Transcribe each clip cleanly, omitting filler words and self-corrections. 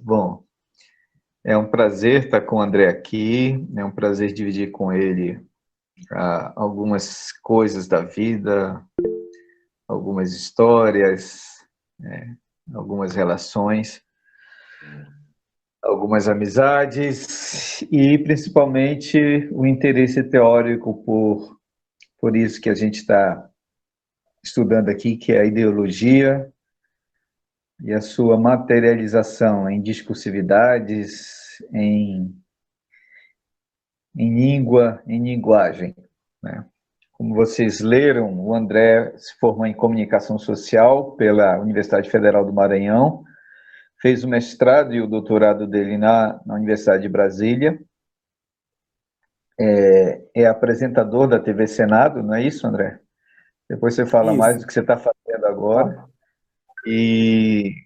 Bom, é um prazer estar com o André aqui, é um prazer dividir com ele algumas coisas da vida, algumas histórias, né, algumas relações, algumas amizades e, principalmente, o interesse teórico por isso que a gente está estudando aqui, que é a ideologia e a sua materialização em discursividades, em língua, em linguagem, né? Como vocês leram, o André se formou em comunicação social pela Universidade Federal do Maranhão, fez o mestrado e o doutorado dele na Universidade de Brasília, é apresentador da TV Senado, não é isso, André? Depois você fala mais Isso. do que você está fazendo agora. Tá. E,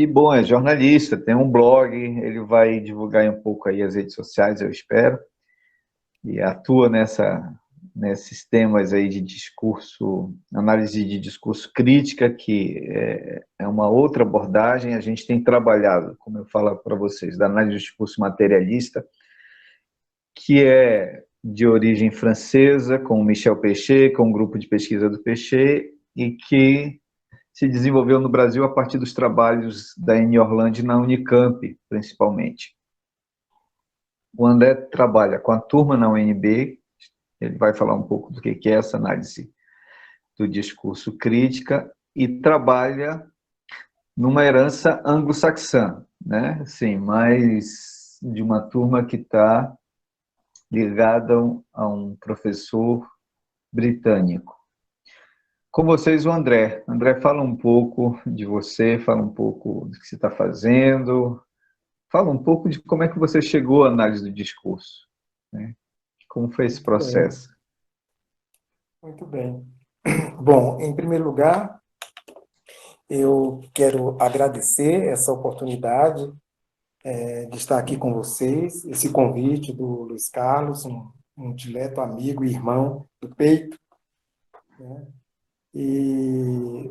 bom, é jornalista, tem um blog, ele vai divulgar um pouco aí as redes sociais, eu espero, e atua nesses temas aí de discurso, análise de discurso crítica, que é uma outra abordagem. A gente tem trabalhado, como eu falo para vocês, da análise do discurso materialista, que é de origem francesa, com Michel Pechet, com um grupo de pesquisa do Pechet, e que se desenvolveu no Brasil a partir dos trabalhos da Anne Orlandi na Unicamp, principalmente. O André trabalha com a turma na UNB, ele vai falar um pouco do que é essa análise do discurso crítica, e trabalha numa herança anglo-saxã, né? Assim, mais de uma turma que está ligada a um professor britânico. Com vocês, o André. André, fala um pouco de você, fala um pouco do que você está fazendo, fala um pouco de como é que você chegou à análise do discurso, né? Como foi esse Muito bem, processo? muito bem. Bom, em primeiro lugar, eu quero agradecer essa oportunidade de estar aqui com vocês, esse convite do Luiz Carlos, um dileto amigo e irmão do peito, né? E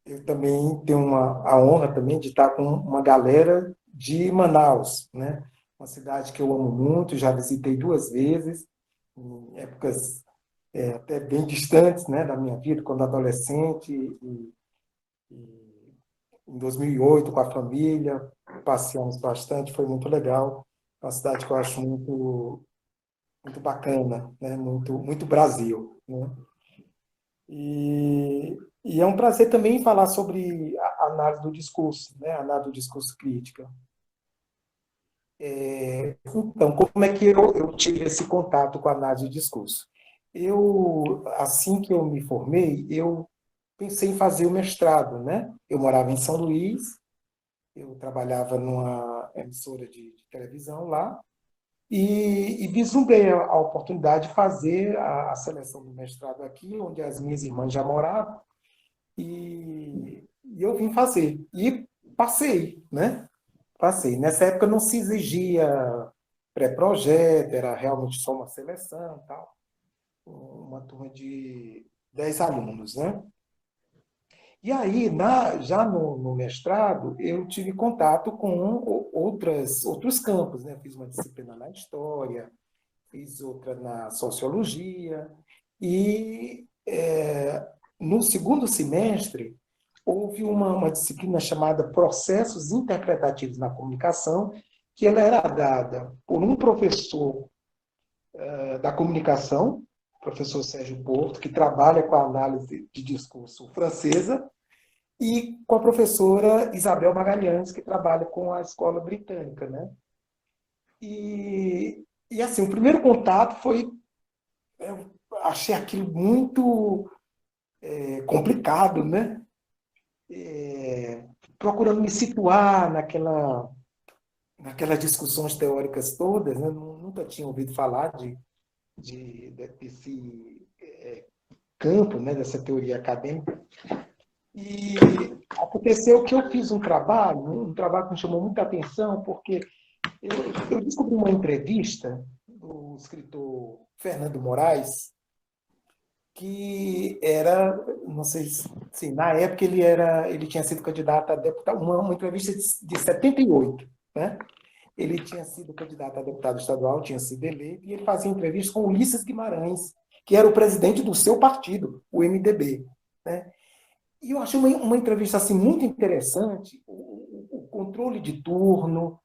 eu também tenho a honra também de estar com uma galera de Manaus, né? Uma cidade que eu amo muito, já visitei 2 vezes, em épocas até bem distantes, né, da minha vida, quando adolescente, em 2008 com a família, passeamos bastante, foi muito legal. É uma cidade que eu acho muito bacana, né, muito Brasil, né? E é um prazer também falar sobre a análise do discurso, né, a análise do discurso crítica. Então, como é que eu tive esse contato com a análise do discurso? Assim que eu me formei, eu pensei em fazer o mestrado, né? Eu morava em São Luís, eu trabalhava numa emissora de televisão lá, e vislumbrei a oportunidade de fazer a seleção do mestrado aqui, onde as minhas irmãs já moravam, e eu vim fazer. E passei, né? Passei. Nessa época não se exigia pré-projeto, era realmente só uma seleção, tal. Uma turma de 10 alunos, né? E aí, já no mestrado, eu tive contato com outros campos, né? Fiz uma disciplina na história, fiz outra na sociologia, e no segundo semestre houve uma disciplina chamada Processos Interpretativos na Comunicação, que ela era dada por um professor da comunicação, professor Sérgio Porto, que trabalha com a análise de discurso francesa, e com a professora Isabel Magalhães, que trabalha com a escola britânica, né? E assim, o primeiro contato foi, eu achei aquilo muito complicado, né? Procurando me situar naquelas discussões teóricas todas, né? Nunca tinha ouvido falar desse campo, né? Dessa teoria acadêmica. E aconteceu que eu fiz um trabalho que me chamou muita atenção, porque eu descobri uma entrevista do escritor Fernando Moraes, que era, não sei se na época ele tinha sido candidato a deputado, uma entrevista de 78, né? Ele tinha sido candidato a deputado estadual, tinha sido eleito, e ele fazia entrevista com Ulisses Guimarães, que era o presidente do seu partido, o MDB, né? E eu achei uma entrevista assim, muito interessante, o controle de turno,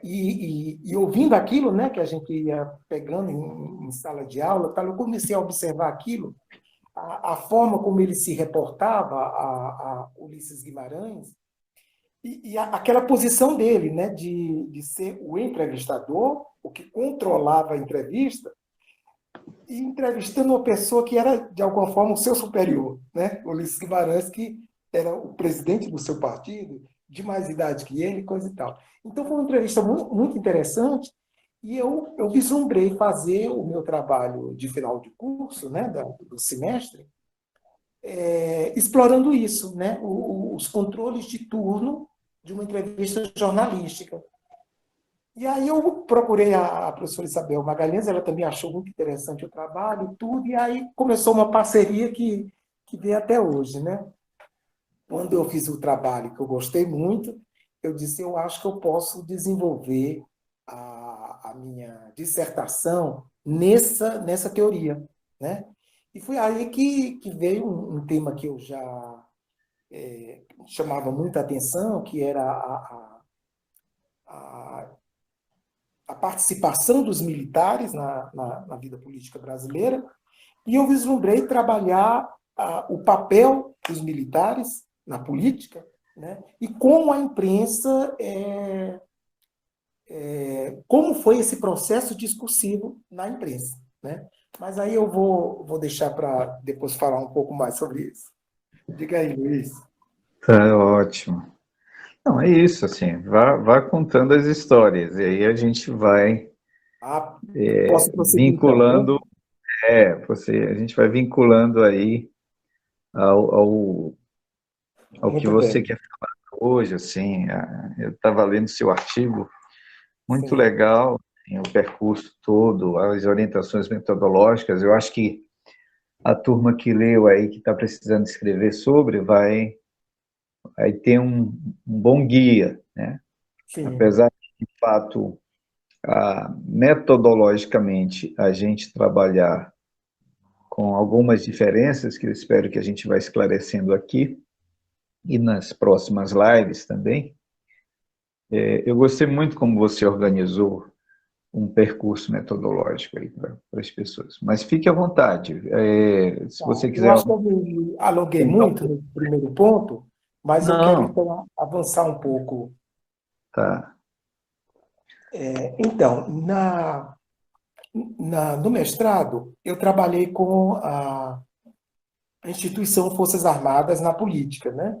e ouvindo aquilo, né, que a gente ia pegando em sala de aula, eu comecei a observar aquilo, a forma como ele se reportava a Ulisses Guimarães, e aquela posição dele, né, de ser o entrevistador, o que controlava a entrevista, e entrevistando uma pessoa que era, de alguma forma, o seu superior, né? Ulisses Guimarães, que era o presidente do seu partido, de mais idade que ele, coisa e tal. Então, foi uma entrevista muito, muito interessante, e eu vislumbrei fazer o meu trabalho de final de curso, né, do semestre, explorando isso, né, os controles de turno de uma entrevista jornalística. E aí eu procurei a professora Isabel Magalhães, ela também achou muito interessante o trabalho, tudo, e aí começou uma parceria que vem até hoje, né? Quando eu fiz o trabalho que eu gostei muito, eu disse, eu acho que eu posso desenvolver a minha dissertação nessa teoria, né? E foi aí que veio um tema que eu já chamava muita atenção, que era a a participação dos militares na vida política brasileira, e eu vislumbrei trabalhar o papel dos militares na política, né, e como a imprensa, como foi esse processo discursivo na imprensa. Né? Mas aí eu vou deixar para depois falar um pouco mais sobre isso. Diga aí, Luiz. Tá ótimo. Não, é isso, assim, vá contando as histórias, e aí a gente vai Ah, posso prosseguir então, né? vinculando, a gente vai vinculando aí ao, ao, ao que Muito você bem. quer falar hoje, assim, eu estava lendo seu artigo, muito Sim. legal, assim, o percurso todo, as orientações metodológicas, eu acho que a turma que leu aí, que está precisando escrever sobre, vai ter um bom guia, né? Sim. Apesar de fato, metodologicamente, a gente trabalhar com algumas diferenças que eu espero que a gente vai esclarecendo aqui e nas próximas lives também. Eu gostei muito como você organizou um percurso metodológico aí para as pessoas. Mas fique à vontade. Se Tá. você Eu quiser acho que eu me alonguei aumentar um muito pouco. no primeiro ponto, mas eu quero, Não, então, avançar um pouco. tá. Então, no mestrado, eu trabalhei com a instituição Forças Armadas na política, né?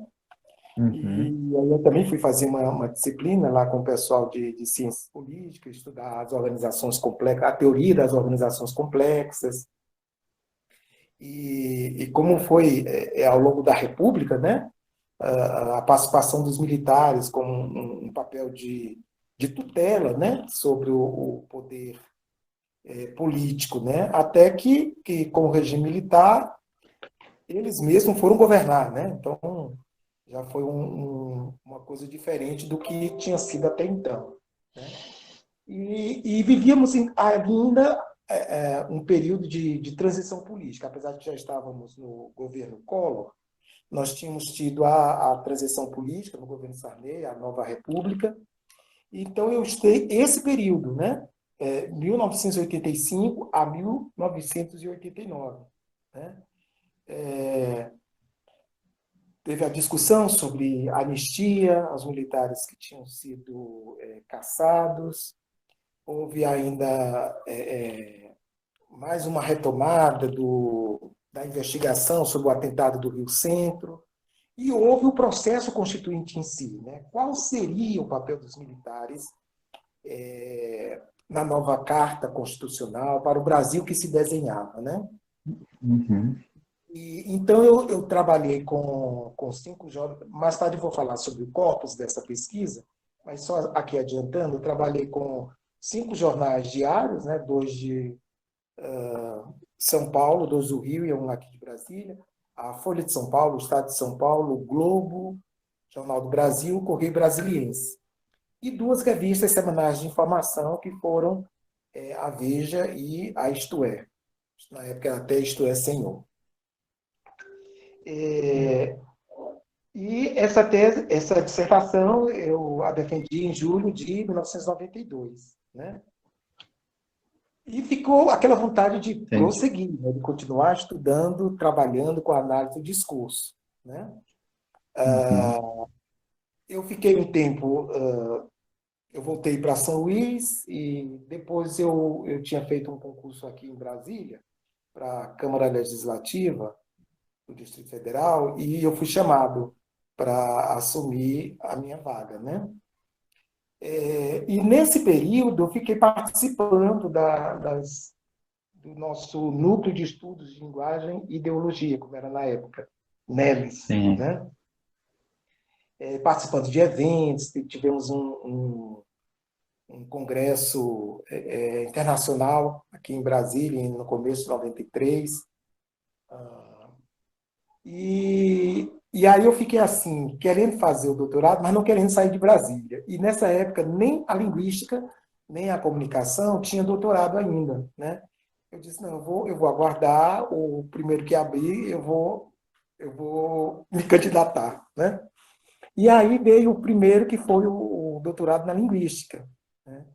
E Uhum, aí eu também fui fazer uma disciplina lá com o pessoal de ciências políticas, estudar as organizações complexas, a teoria das organizações complexas, e como foi ao longo da República, né? A participação dos militares como um papel de tutela, né, sobre o poder político, né, até que com o regime militar eles mesmos foram governar, né, então já foi uma coisa diferente do que tinha sido até então, né? E vivíamos ainda um período de transição política, apesar de que já estávamos no governo Collor. Nós tínhamos tido a transição política no governo Sarney, a nova república. Então, eu estudei esse período, né? 1985 a 1989. Né? Teve a discussão sobre anistia aos militares que tinham sido caçados. Houve ainda mais uma retomada da investigação sobre o atentado do Rio Centro. E houve o processo constituinte em si. Né? Qual seria o papel dos militares na nova Carta Constitucional para o Brasil que se desenhava? Né? uhum, Então, eu trabalhei com 5 jovens. Mais tarde eu vou falar sobre o corpus dessa pesquisa, mas só aqui adiantando, eu trabalhei com 5 jornais diários, né? 2 de São Paulo, dois do Rio e um aqui de Brasília, a Folha de São Paulo, o Estado de São Paulo, o Globo, Jornal do Brasil, o Correio Brasiliense. E duas revistas semanais de informação que foram a Veja e a Isto É. Na época até Isto É Senhor. E essa tese, essa dissertação, eu a defendi em julho de 1992, né? E ficou aquela vontade de prosseguir, né? De continuar estudando, trabalhando com a análise do discurso, né? Eu fiquei um tempo, eu voltei para São Luís e depois eu tinha feito um concurso aqui em Brasília para a Câmara Legislativa do Distrito Federal e eu fui chamado para assumir a minha vaga, né? E nesse período eu fiquei participando do nosso núcleo de estudos de linguagem e ideologia, como era na época, NELIS, né? Participando de eventos, tivemos um congresso internacional aqui em Brasília, no começo de 93. E aí eu fiquei assim, querendo fazer o doutorado, mas não querendo sair de Brasília. E nessa época, nem a linguística, nem a comunicação tinha doutorado ainda, né? Eu disse, não, eu vou aguardar, o primeiro que abrir, eu vou me candidatar, né? E aí veio o primeiro, que foi o doutorado na linguística, né?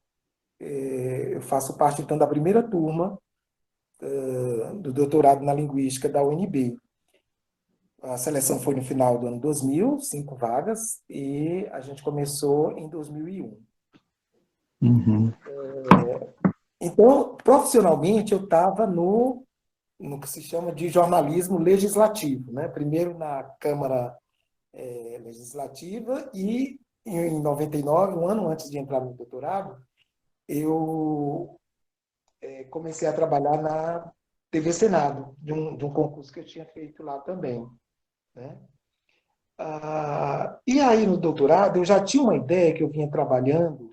Eu faço parte, então, da primeira turma do doutorado na linguística da UNB. A seleção foi no final do ano 2000, 5 vagas, e a gente começou em 2001. Então, profissionalmente, eu estava no que se chama de jornalismo legislativo, né? Primeiro na Câmara Legislativa e, em 99, um ano antes de entrar no doutorado, eu comecei a trabalhar na TV Senado, de um concurso que eu tinha feito lá também, né? E aí, no doutorado, eu já tinha uma ideia que eu vinha trabalhando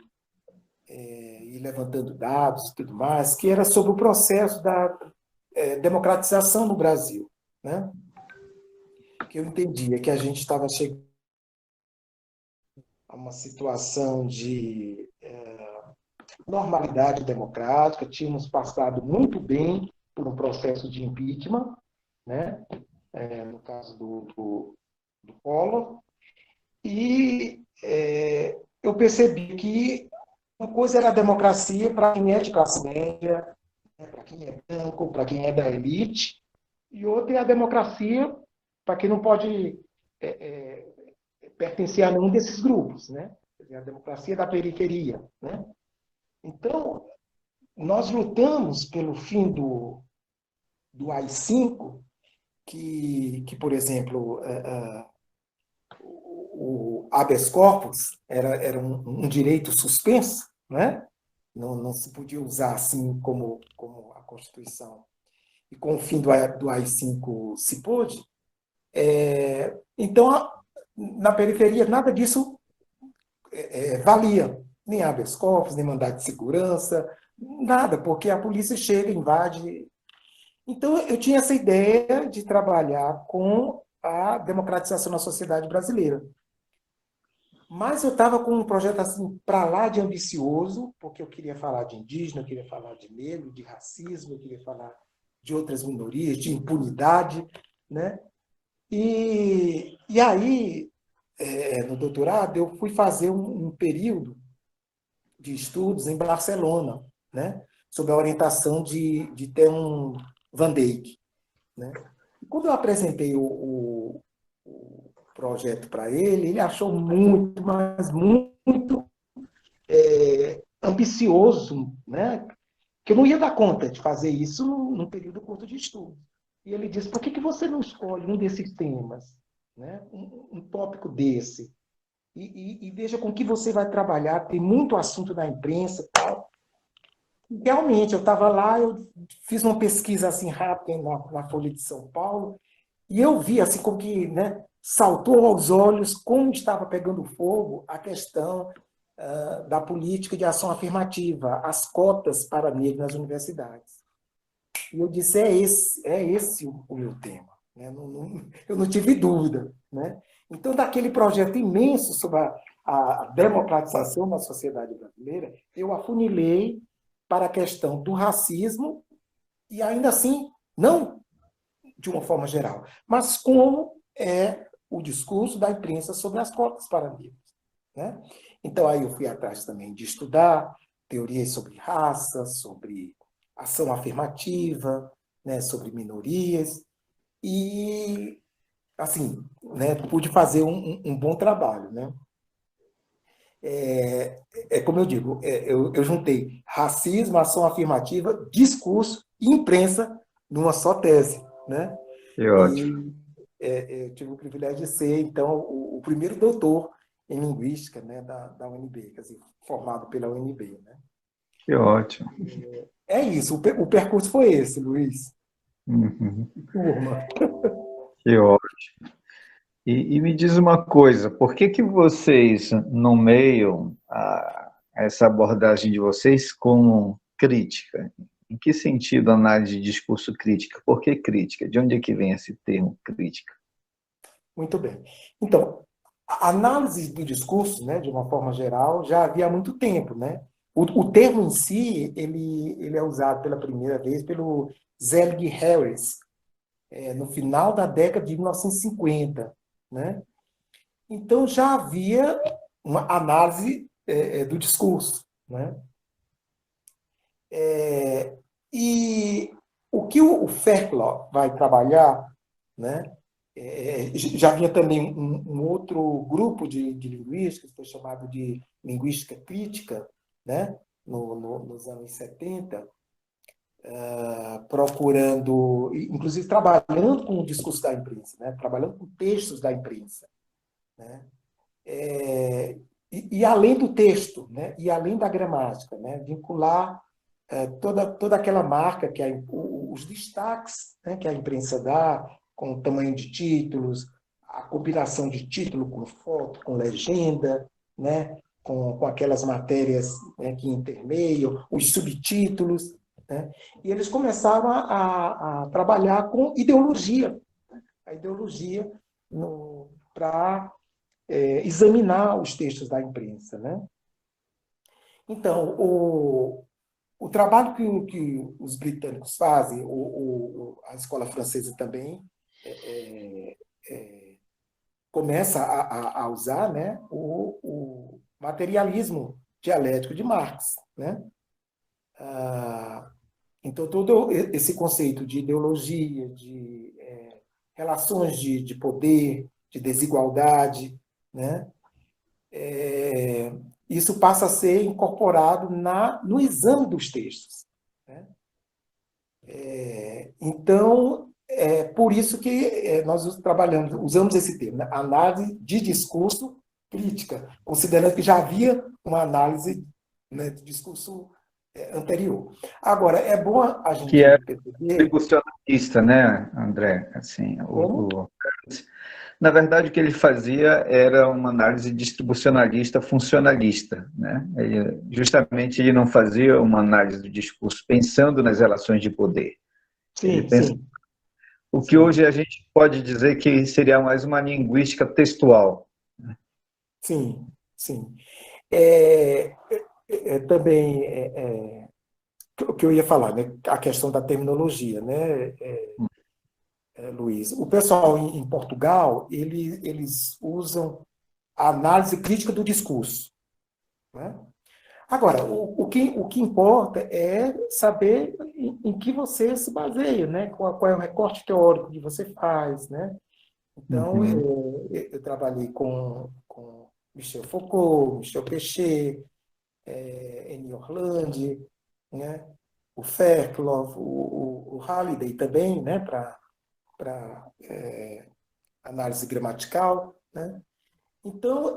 e levantando dados e tudo mais, que era sobre o processo da democratização no Brasil, né? Que eu entendia que a gente estava chegando a uma situação de normalidade democrática, tínhamos passado muito bem por um processo de impeachment, né? No caso do Collor, e eu percebi que uma coisa era a democracia para quem é de classe média, né, para quem é branco, para quem é da elite, e outra é a democracia para quem não pode pertencer a nenhum desses grupos, né? A democracia da periferia, né? Então, nós lutamos pelo fim do AI-5, que, por exemplo, o habeas corpus era um direito suspenso, né? Não se podia usar assim como a Constituição. E com o fim do AI-5 se pôde. Então, na periferia, nada disso valia. Nem habeas corpus, nem mandado de segurança, nada, porque a polícia chega, invade. Então, eu tinha essa ideia de trabalhar com a democratização na sociedade brasileira. Mas eu estava com um projeto assim para lá de ambicioso, porque eu queria falar de indígena, eu queria falar de negro, de racismo, eu queria falar de outras minorias, de impunidade, né? E aí, no doutorado, eu fui fazer um período de estudos em Barcelona, né? Sob a orientação de Theun van Dijk, né? E quando eu apresentei o projeto para ele, ele achou muito, mas muito ambicioso, né? Que eu não ia dar conta de fazer isso num período curto de estudo. E ele disse, por que você não escolhe um desses temas, né? Um tópico desse? E veja com que você vai trabalhar, tem muito assunto na imprensa e tal. Realmente, eu estava lá, eu fiz uma pesquisa assim rápida na Folha de São Paulo, e eu vi assim como que, né, saltou aos olhos como estava pegando fogo a questão da política de ação afirmativa, as cotas para negros nas universidades. E eu disse, é esse o meu tema. Né? Eu não tive dúvida. Né? Então, daquele projeto imenso sobre a democratização da sociedade brasileira, eu afunilei para a questão do racismo e, ainda assim, não de uma forma geral, mas como é o discurso da imprensa sobre as cotas para negros. Né? Então, aí eu fui atrás também de estudar teorias sobre raça, sobre ação afirmativa, né, sobre minorias, e, assim, né, pude fazer um bom trabalho. Né? Como eu digo, eu juntei racismo, ação afirmativa, discurso e imprensa numa só tese. Né? Que ótimo, E eu tive o privilégio de ser, então, o primeiro doutor em linguística, né, da UNB, quer dizer, formado pela UNB. Né? que ótimo. É isso, o percurso foi esse, Luiz. Uhum, Turma. que ótimo. E me diz uma coisa, por que que vocês nomeiam essa abordagem de vocês como crítica? Em que sentido análise de discurso crítica? Por que crítica? De onde é que vem esse termo crítica? Muito bem. Então, a análise do discurso, né, de uma forma geral, já havia há muito tempo. Né? O termo em si, ele é usado pela primeira vez pelo Zelig Harris, no final da década de 1950. Né? Então, já havia uma análise do discurso. Né? E o que o Fairclough vai trabalhar, né? Já havia também um outro grupo de linguísticos, que foi chamado de linguística crítica, né? Nos anos 70, procurando, inclusive trabalhando com o discurso da imprensa, né? Trabalhando com textos da imprensa. Né? E além do texto, né? E além da gramática, né? Vincular toda aquela marca, que os destaques, né, que a imprensa dá, com o tamanho de títulos, a combinação de título com foto, com legenda, né, com aquelas matérias, né, que intermeiam, os subtítulos. Né, e eles começaram a trabalhar com ideologia, a ideologia para examinar os textos da imprensa. Né? Então, o trabalho que os britânicos fazem, a escola francesa também começa a usar, né, o materialismo dialético de Marx. Né? Então, todo esse conceito de ideologia, de relações de poder, de desigualdade, né? Isso passa a ser incorporado no exame dos textos. Né? Então, é por isso que nós usamos esse termo, né? Análise de discurso crítica, considerando que já havia uma análise, né, de discurso anterior. Agora, é bom a Que gente é perceber distribucionalista, né, André? Assim, como. na verdade, o que ele fazia era uma análise distribucionalista funcionalista, né? Justamente ele não fazia uma análise do discurso pensando nas relações de poder. Ele Sim, pensa sim, o que sim, hoje a gente pode dizer que seria mais uma linguística textual. sim, sim. É, também o que eu ia falar, né? A questão da terminologia, né, Luiz? O pessoal em Portugal, eles usam a análise crítica do discurso. Né? Agora, o que importa é saber em que você se baseia, né? Qual é o recorte teórico que você faz. Né? Então, Uhum. eu trabalhei com Michel Foucault, Michel Pechet, Eni Orlandi, né? O Fairclough, o Halliday também, né? Para análise gramatical. Né? Então,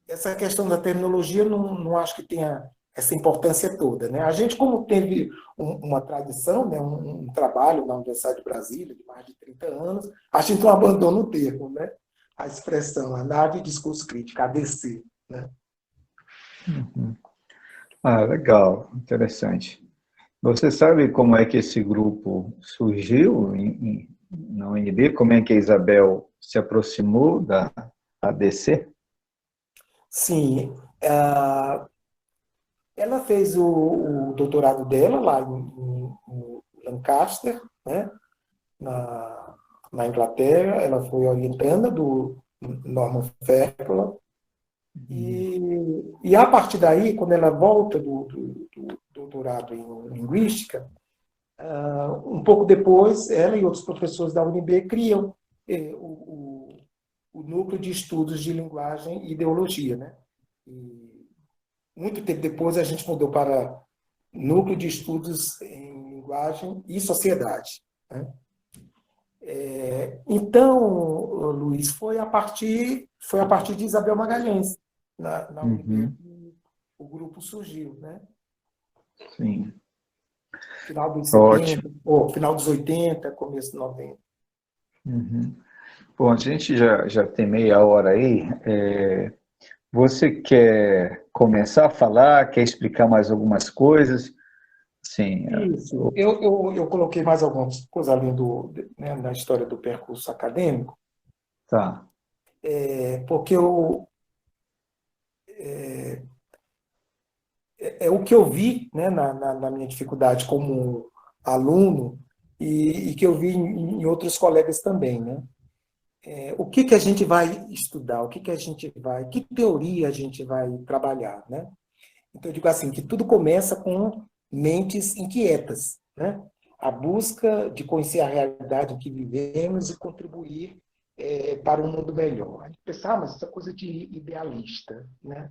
essa questão da terminologia não acho que tenha essa importância toda. Né? A gente, como teve uma tradição, né, um trabalho na Universidade de Brasília, de mais de 30 anos, a gente não abandona o termo, né? A expressão análise de discurso crítico, ADC. Né? Uhum. Ah, legal, interessante. Você sabe como é que esse grupo surgiu na UNB? Como é que a Isabel se aproximou da ADC? Sim, ela fez o doutorado dela lá em Lancaster, né, na, na Inglaterra. Ela foi orientanda do Norman Ferkula. E a partir daí, quando ela volta do doutorado em linguística, um pouco depois, ela e outros professores da UNB criam o núcleo de estudos de linguagem e ideologia, né? E muito tempo depois a gente mudou para núcleo de estudos em linguagem e sociedade, né? Então, Luiz, foi a partir de Isabel Magalhães na UNB Uhum, que o grupo surgiu, né? sim, Final dos ótimo. 70, ou final dos 80, começo dos 90. Uhum. Bom, a gente já tem meia hora aí. Você quer começar a falar? Quer explicar mais algumas coisas? Sim, Isso. Eu coloquei mais algumas coisas além né, da história do percurso acadêmico, tá. porque é o que eu vi, né, na minha dificuldade como aluno e que eu vi em outros colegas também, né? O que que a gente vai estudar? O que que a gente vai? Que teoria a gente vai trabalhar, né? Então, eu digo assim, que tudo começa com mentes inquietas, né? A busca de conhecer a realidade em que vivemos e contribuir para um mundo melhor. A gente pensa, mas isso é coisa de idealista, né?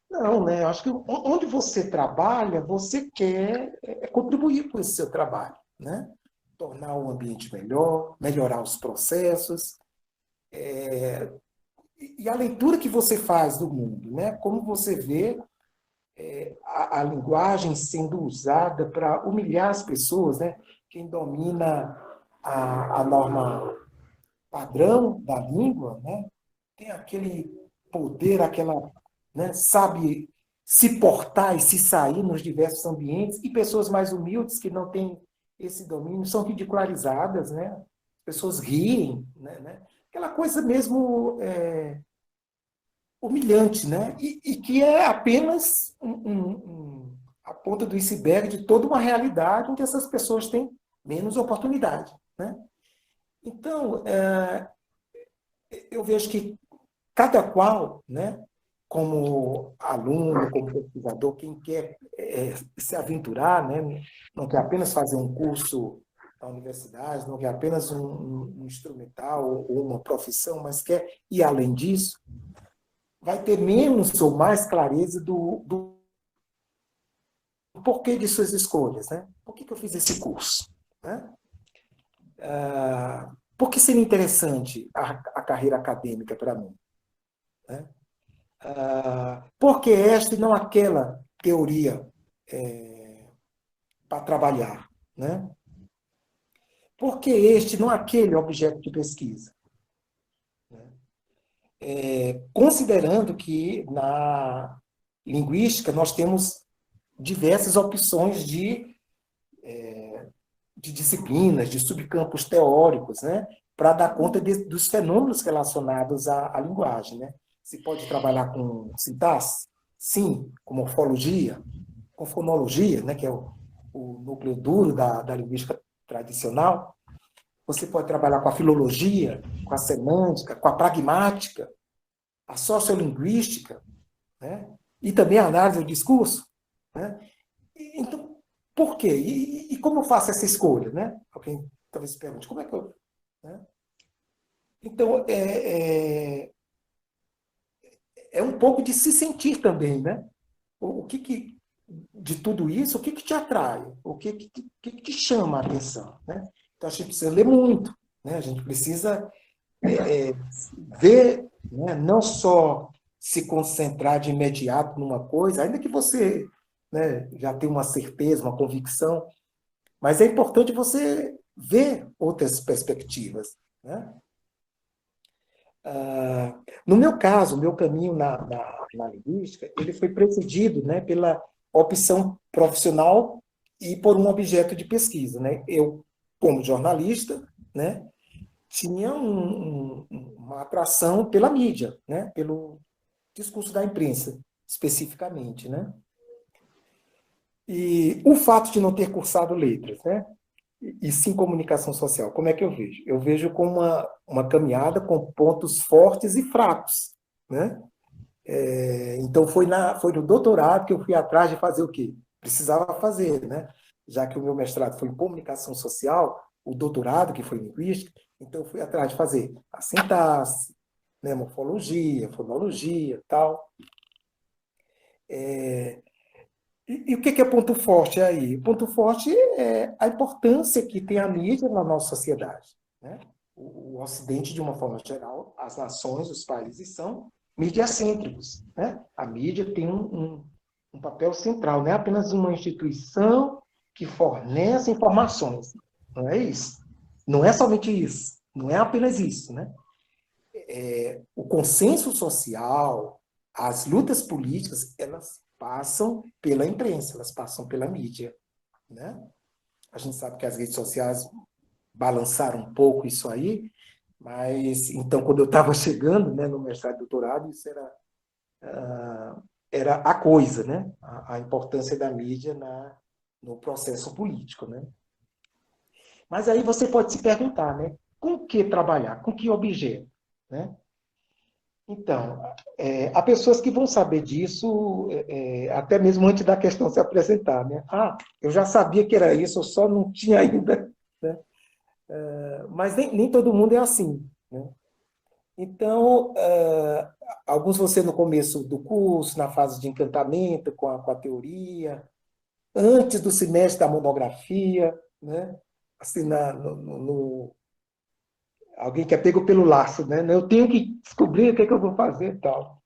Não, né? Eu acho que onde você trabalha, você quer contribuir com esse seu trabalho, né? Tornar o ambiente melhor, melhorar os processos, e a leitura que você faz do mundo, né? Como você vê a linguagem sendo usada para humilhar as pessoas, né? Quem domina a norma padrão da língua, né? Tem aquele poder, aquela, né? Sabe se portar e se sair nos diversos ambientes, e pessoas mais humildes que não têm esse domínio são ridicularizadas, né? As pessoas riem, né? Aquela coisa mesmo humilhante, né? E que é apenas a ponta do iceberg de toda uma realidade em que essas pessoas têm menos oportunidade, né? Então, eu vejo que cada qual, né, como aluno, como pesquisador, quem quer se aventurar, né, não quer apenas fazer um curso na universidade, não quer apenas um instrumental ou uma profissão, mas quer ir além disso, vai ter menos ou mais clareza do porquê de suas escolhas, né? Por que eu fiz esse curso? Né? Por que seria interessante a carreira acadêmica para mim? Né? Por que esta e não aquela teoria para trabalhar? Né? Por que este e não aquele objeto de pesquisa? Considerando que na linguística nós temos diversas opções de disciplinas, de subcampos teóricos, né, para dar conta dos fenômenos relacionados à linguagem. Né? Se pode trabalhar com sintaxe? Sim. Com morfologia? Com fonologia, né, que é o núcleo duro da linguística tradicional? Você pode trabalhar com a filologia, com a semântica, com a pragmática, a sociolinguística, né? E também a análise do discurso. Né? Então, por quê? E como eu faço essa escolha? Né? Alguém talvez se pergunte, como é que eu... Né? Então, é um pouco de se sentir também, né? O que de tudo isso, o que te atrai? O que te chama a atenção? Né? Então, a gente precisa ler muito, né? A gente precisa ver, né? Não só se concentrar de imediato numa coisa, ainda que você, né, já tenha uma certeza, uma convicção, mas é importante você ver outras perspectivas. Né? No meu caso, o meu caminho na linguística, ele foi precedido, né, pela opção profissional e por um objeto de pesquisa, né? Eu, como jornalista, né, tinha uma atração pela mídia, né? Pelo discurso da imprensa, especificamente, né? E o fato de não ter cursado letras, né? E sim comunicação social, como é que eu vejo? Eu vejo como uma caminhada com pontos fortes e fracos, né? Então, foi no doutorado que eu fui atrás de fazer o quê? Precisava fazer, né? Já que o meu mestrado foi em comunicação social, o doutorado, que foi em linguística, então eu fui atrás de fazer a sintaxe, né? Morfologia, fonologia, tal. E o que é ponto forte aí? O ponto forte é a importância que tem a mídia na nossa sociedade, né? O Ocidente, de uma forma geral, as nações, os países são mediacêntricos, né? A mídia tem um papel central, não é apenas uma instituição que fornece informações, não é isso. Não é somente isso, não é apenas isso, né? O consenso social, as lutas políticas, elas passam pela imprensa, elas passam pela mídia, né? A gente sabe que as redes sociais balançaram um pouco isso aí, mas então quando eu estava chegando, né, no mestrado e doutorado, isso era a coisa, né? A importância da mídia no processo político, né? Mas aí você pode se perguntar, né? Com que trabalhar? Com que objeto? Né? Então, há pessoas que vão saber disso até mesmo antes da questão se apresentar, né? Ah, eu já sabia que era isso, eu só não tinha ainda, né? Mas nem todo mundo é assim, né? Então, alguns vão ser no começo do curso, na fase de encantamento com a teoria, antes do semestre da monografia, né? Assim, alguém que é pego pelo laço, né? Eu tenho que descobrir o que é que eu vou fazer e tal.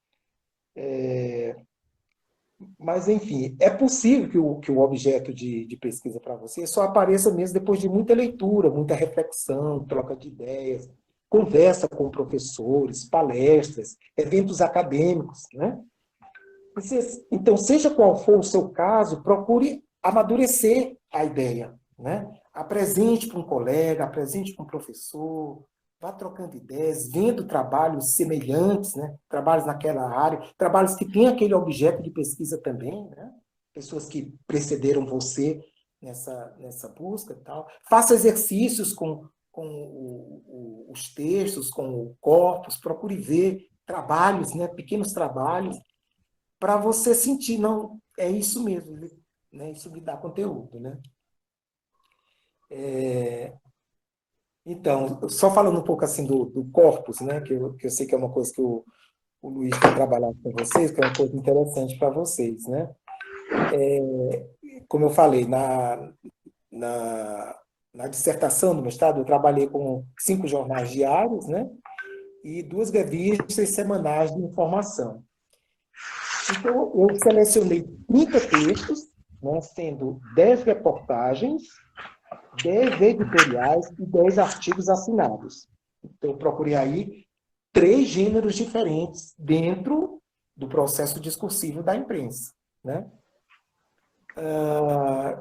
Mas, enfim, é possível que o objeto de pesquisa para você só apareça mesmo depois de muita leitura, muita reflexão, troca de ideias, conversa com professores, palestras, eventos acadêmicos, né? Então, seja qual for o seu caso, procure amadurecer a ideia, né? Apresente para um colega, apresente para um professor, vá trocando ideias, vendo trabalhos semelhantes, né? Trabalhos naquela área, trabalhos que têm aquele objeto de pesquisa também, né? Pessoas que precederam você nessa busca e tal. Faça exercícios com os textos, com o corpus, procure ver trabalhos, né? Pequenos trabalhos, para você sentir, não, é isso mesmo, né? Isso me dá conteúdo, né? Então, só falando um pouco assim do corpus, né? Que eu sei que é uma coisa que o Luiz tem trabalhado com vocês, que é uma coisa interessante para vocês, né? Como eu falei, na, na dissertação do mestrado, eu trabalhei com 5 jornais diários, né? E 2 revistas semanais de informação. Então, eu selecionei 30 textos, né, sendo 10 reportagens, 10 editoriais e 10 artigos assinados. Então, eu procurei aí 3 gêneros diferentes dentro do processo discursivo da imprensa, né?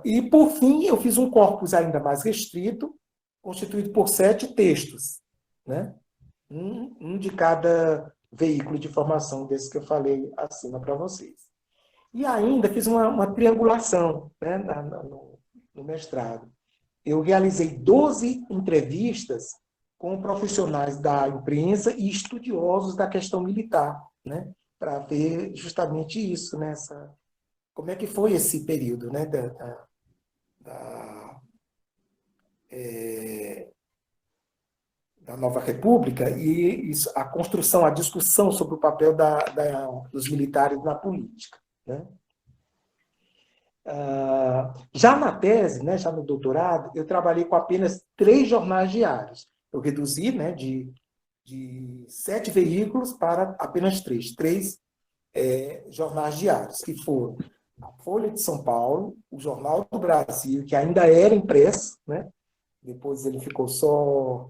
E, por fim, eu fiz um corpus ainda mais restrito, constituído por 7 textos, né? Um de cada veículo de informação desse que eu falei acima para vocês. E ainda fiz uma triangulação, né, no mestrado. Eu realizei 12 entrevistas com profissionais da imprensa e estudiosos da questão militar, né, para ver justamente isso, né, como é que foi esse período, né, da, da Nova República e isso, a construção, a discussão sobre o papel dos militares na política, né? Já na tese, né, já no doutorado, eu trabalhei com apenas 3 jornais diários. Eu reduzi, né, de 7 veículos para apenas 3 jornais diários, que foram a Folha de São Paulo, o Jornal do Brasil, que ainda era impresso, né? Depois ele ficou só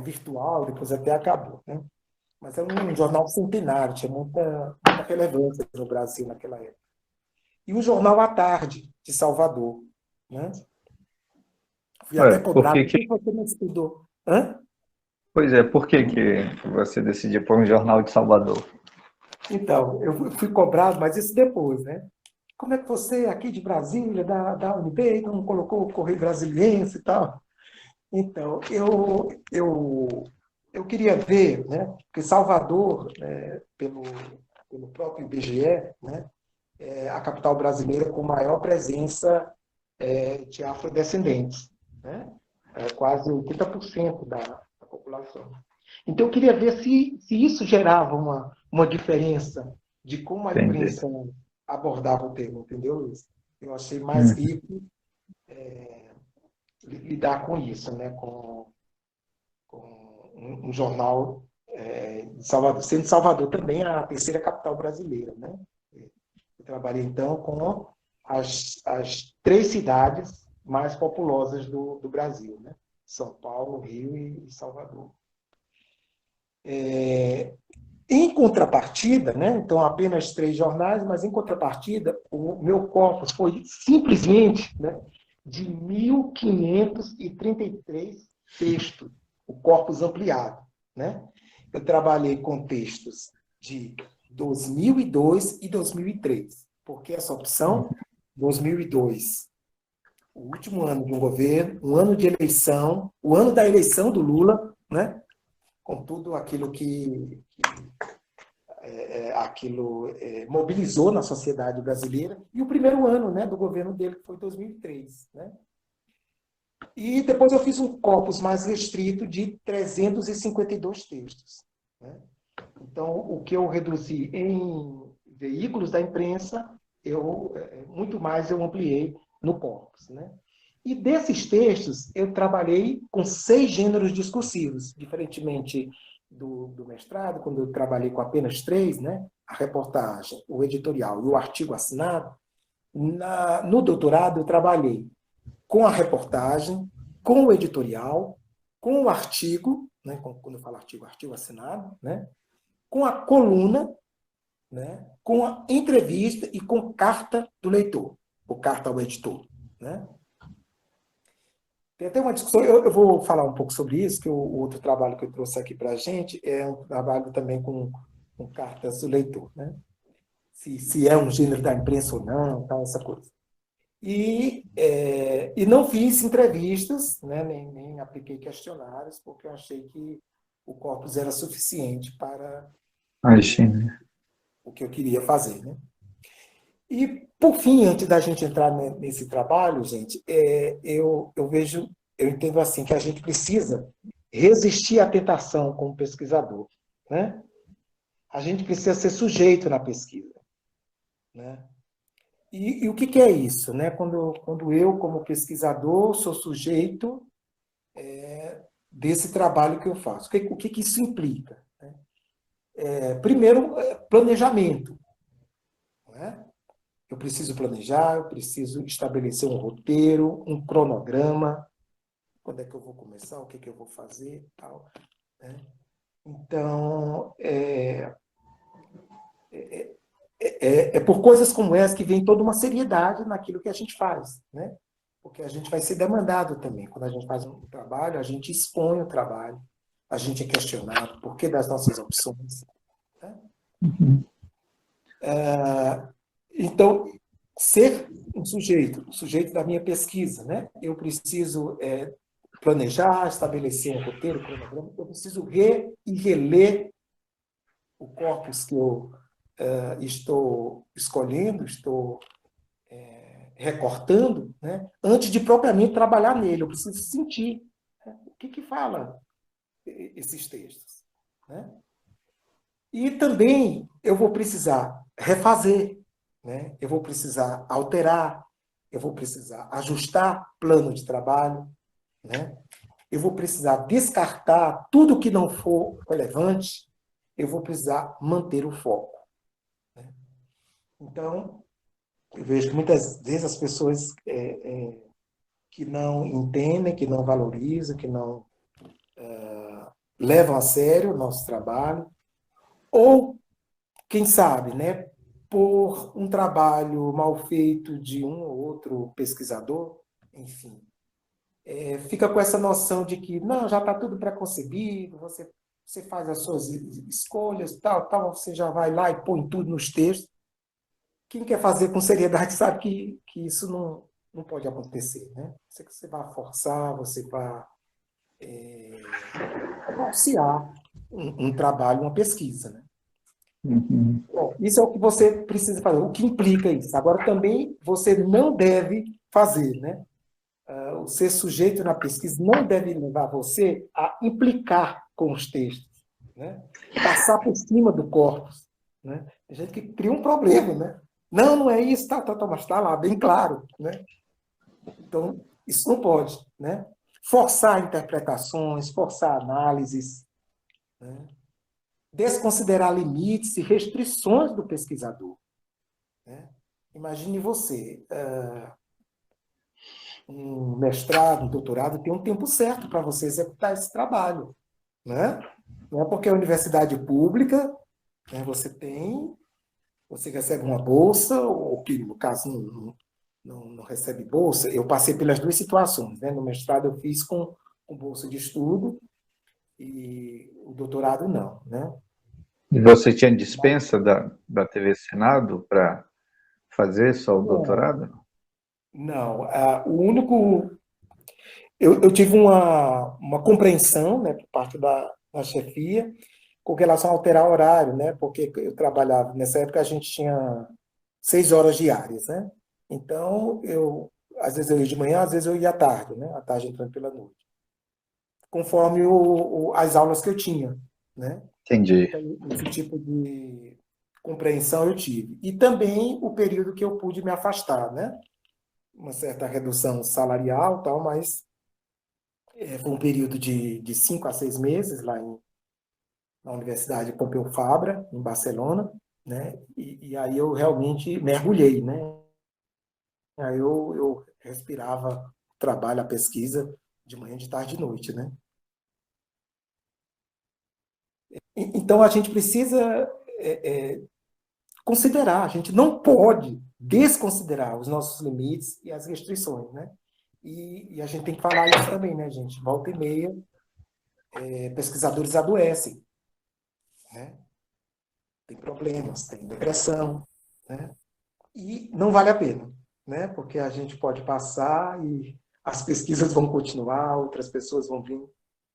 virtual, depois até acabou, né? Mas é um jornal centenário, tinha muita relevância no Brasil naquela época. E o Jornal à Tarde, de Salvador, né? Fui Ué, até por cobrado, que por que... que você não estudou? Hã? Pois é, por que que você decidiu por um jornal de Salvador? Então, eu fui cobrado, mas isso depois, né? Como é que você, aqui de Brasília, da UNB, não colocou o Correio Brasiliense e tal? Então, eu queria ver, né, que Salvador, pelo próprio IBGE, né, é a capital brasileira com maior presença de afrodescendentes, né? Quase 80% da população. Então, eu queria ver se isso gerava uma diferença de como a Entendi. imprensa abordava o tema, entendeu, Luiz? Eu achei mais Hum, rico lidar com isso, né? Com um jornal de Salvador, sendo Salvador também a terceira capital brasileira, né? Eu trabalhei, então, com as três cidades mais populosas do Brasil, né? São Paulo, Rio e Salvador. Em contrapartida, né? Então, apenas três jornais, mas em contrapartida, o meu corpus foi simplesmente, né, de 1.533 textos, o corpus ampliado, né? Eu trabalhei com textos de 2002 e 2003, porque essa opção, 2002, o último ano de um governo, um ano de eleição, o ano da eleição do Lula, né? Com tudo aquilo que mobilizou na sociedade brasileira, e o primeiro ano, né, do governo dele, que foi 2003. Né? E depois eu fiz um corpus mais restrito de 352 textos. Né? Então, o que eu reduzi em veículos da imprensa, muito mais eu ampliei no corpus. Né? E desses textos, eu trabalhei com 6 gêneros discursivos, diferentemente do mestrado, quando eu trabalhei com apenas 3, né? A reportagem, o editorial e o artigo assinado. No doutorado, eu trabalhei com a reportagem, com o editorial, com o artigo, né? Quando eu falo artigo, artigo assinado, né? Com a coluna, né? Com a entrevista e com carta do leitor, ou carta ao editor. Né? Tem até uma discussão, eu vou falar um pouco sobre isso, que o outro trabalho que eu trouxe aqui para a gente é um trabalho também com cartas do leitor, né? Se é um gênero da imprensa ou não, tal, essa coisa. E não fiz entrevistas, né? Nem apliquei questionários, porque eu achei que o corpus era suficiente para imagina. o que eu queria fazer, né? E, por fim, antes da gente entrar nesse trabalho, gente, eu entendo assim, que a gente precisa resistir à tentação como pesquisador. Né? A gente precisa ser sujeito na pesquisa. Né? E o que é isso? Né? Quando eu, como pesquisador, sou sujeito desse trabalho que eu faço. O que isso implica? Né? Primeiro, planejamento. Né? Eu preciso planejar, eu preciso estabelecer um roteiro, um cronograma, quando é que eu vou começar, o que, que eu vou fazer, tal. Né? Então, é por coisas como essa que vem toda uma seriedade naquilo que a gente faz, né? Porque a gente vai ser demandado também. Quando a gente faz um trabalho, a gente expõe o trabalho, a gente é questionado por que das nossas opções. Né? Uhum. Então, ser um sujeito, o sujeito da minha pesquisa, né? Eu preciso planejar, estabelecer um roteiro, um cronograma, eu preciso ver e reler o corpus que eu estou escolhendo, estou recortando, né? Antes de propriamente trabalhar nele, eu preciso sentir, né? O que fala esses textos. Né? E também eu vou precisar refazer, né? Eu vou precisar alterar, eu vou precisar ajustar plano de trabalho, né? Eu vou precisar descartar tudo que não for relevante, eu vou precisar manter o foco. Né? Então, eu vejo que muitas vezes as pessoas que não entendem, que não valorizam, que não levam a sério o nosso trabalho, ou, quem sabe, né, por um trabalho mal feito de um ou outro pesquisador, enfim. Fica com essa noção de que, não, já está tudo preconcebido, você faz as suas escolhas, tal, você já vai lá e põe tudo nos textos. Quem quer fazer com seriedade sabe que isso não pode acontecer, né? Você vai forçar, você vai falsear um trabalho, uma pesquisa, né? Uhum. Bom, isso é o que você precisa fazer, o que implica isso. Agora, também, você não deve fazer, né? O ser sujeito na pesquisa não deve levar você a implicar com os textos, né? Passar por cima do corpus, né? Tem gente que cria um problema, né? Não é isso, mas está lá, bem claro, né? Então, isso não pode, né? Forçar interpretações, forçar análises, né? Desconsiderar limites e restrições do pesquisador, né? Imagine você, um mestrado, um doutorado, tem um tempo certo para você executar esse trabalho, né? Não é porque é universidade pública, né, você recebe uma bolsa, ou que, no caso, não recebe bolsa. Eu passei pelas duas situações, né? No mestrado eu fiz com bolsa de estudo e o doutorado não, né? E você tinha dispensa da TV Senado para fazer só o Não, doutorado? não. O único... Eu tive uma compreensão, né, por parte da chefia, com relação a alterar o horário, né? Porque eu trabalhava, nessa época a gente tinha 6 horas diárias, né? Então, às vezes eu ia de manhã, às vezes eu ia à tarde, né? À tarde entrando pela noite. Conforme as aulas que eu tinha, né? Entendi. Então, esse tipo de compreensão eu tive. E também o período que eu pude me afastar, né? Uma certa redução salarial, tal, mas foi um período de 5 a 6 meses lá na Universidade Pompeu Fabra, em Barcelona, né? E aí eu realmente mergulhei, né? Aí eu respirava o trabalho, a pesquisa, de manhã, de tarde e de noite, né? Então a gente precisa considerar, a gente não pode desconsiderar os nossos limites e as restrições, né? E a gente tem que falar isso também, né, gente? Volta e meia, pesquisadores adoecem, né? Tem problemas, tem depressão, né? E não vale a pena, né? Porque a gente pode passar e as pesquisas vão continuar, outras pessoas vão vir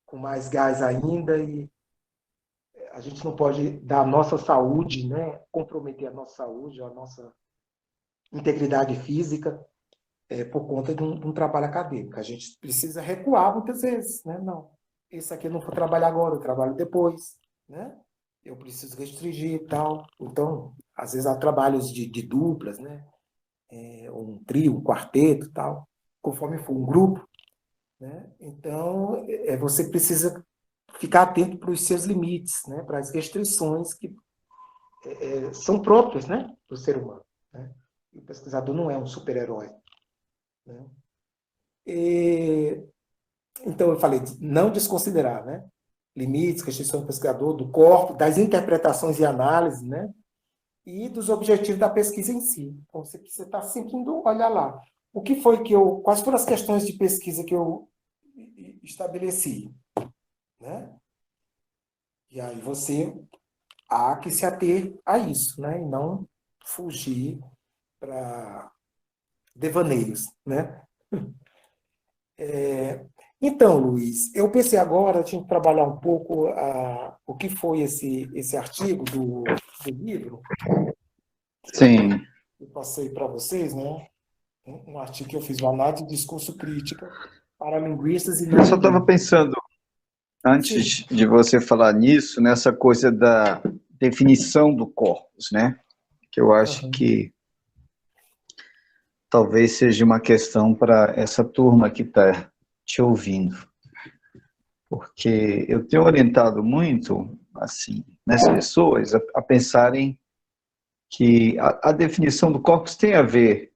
com mais gás ainda e a gente não pode dar a nossa saúde, né? Comprometer a nossa saúde, a nossa integridade física por conta de um trabalho acadêmico. A gente precisa recuar muitas vezes, né? Não, esse aqui eu não vou trabalhar agora, eu trabalho depois, né? Eu preciso restringir e tal. Então, às vezes há trabalhos de duplas, né? Um trio, um quarteto, tal, conforme for um grupo, né? Então, você precisa ficar atento para os seus limites, né? Para as restrições que são próprias, né? Do ser humano, né? E o pesquisador não é um super-herói, né? Então, eu falei, não desconsiderar, né? Limites, restrições do pesquisador, do corpo, das interpretações e análises, né? E dos objetivos da pesquisa em si. Então, você precisa estar sempre indo olhar lá. O que foi quais foram as questões de pesquisa que eu estabeleci, né? E aí você há que se ater a isso, né? E não fugir para devaneios, né? Então, Luiz, eu pensei agora, eu tinha que trabalhar um pouco o que foi esse artigo do livro, Sim. eu passei para vocês, né? Um artigo que eu fiz, o Análise de Discurso Crítica para Linguistas e Eu Não só estava Linguistas. pensando, Sim. antes de você falar nisso, nessa coisa da definição do corpus, né? Que eu acho Uhum. que talvez seja uma questão para essa turma que está te ouvindo, porque eu tenho orientado muito, assim, nas pessoas a pensarem que a definição do corpus tem a ver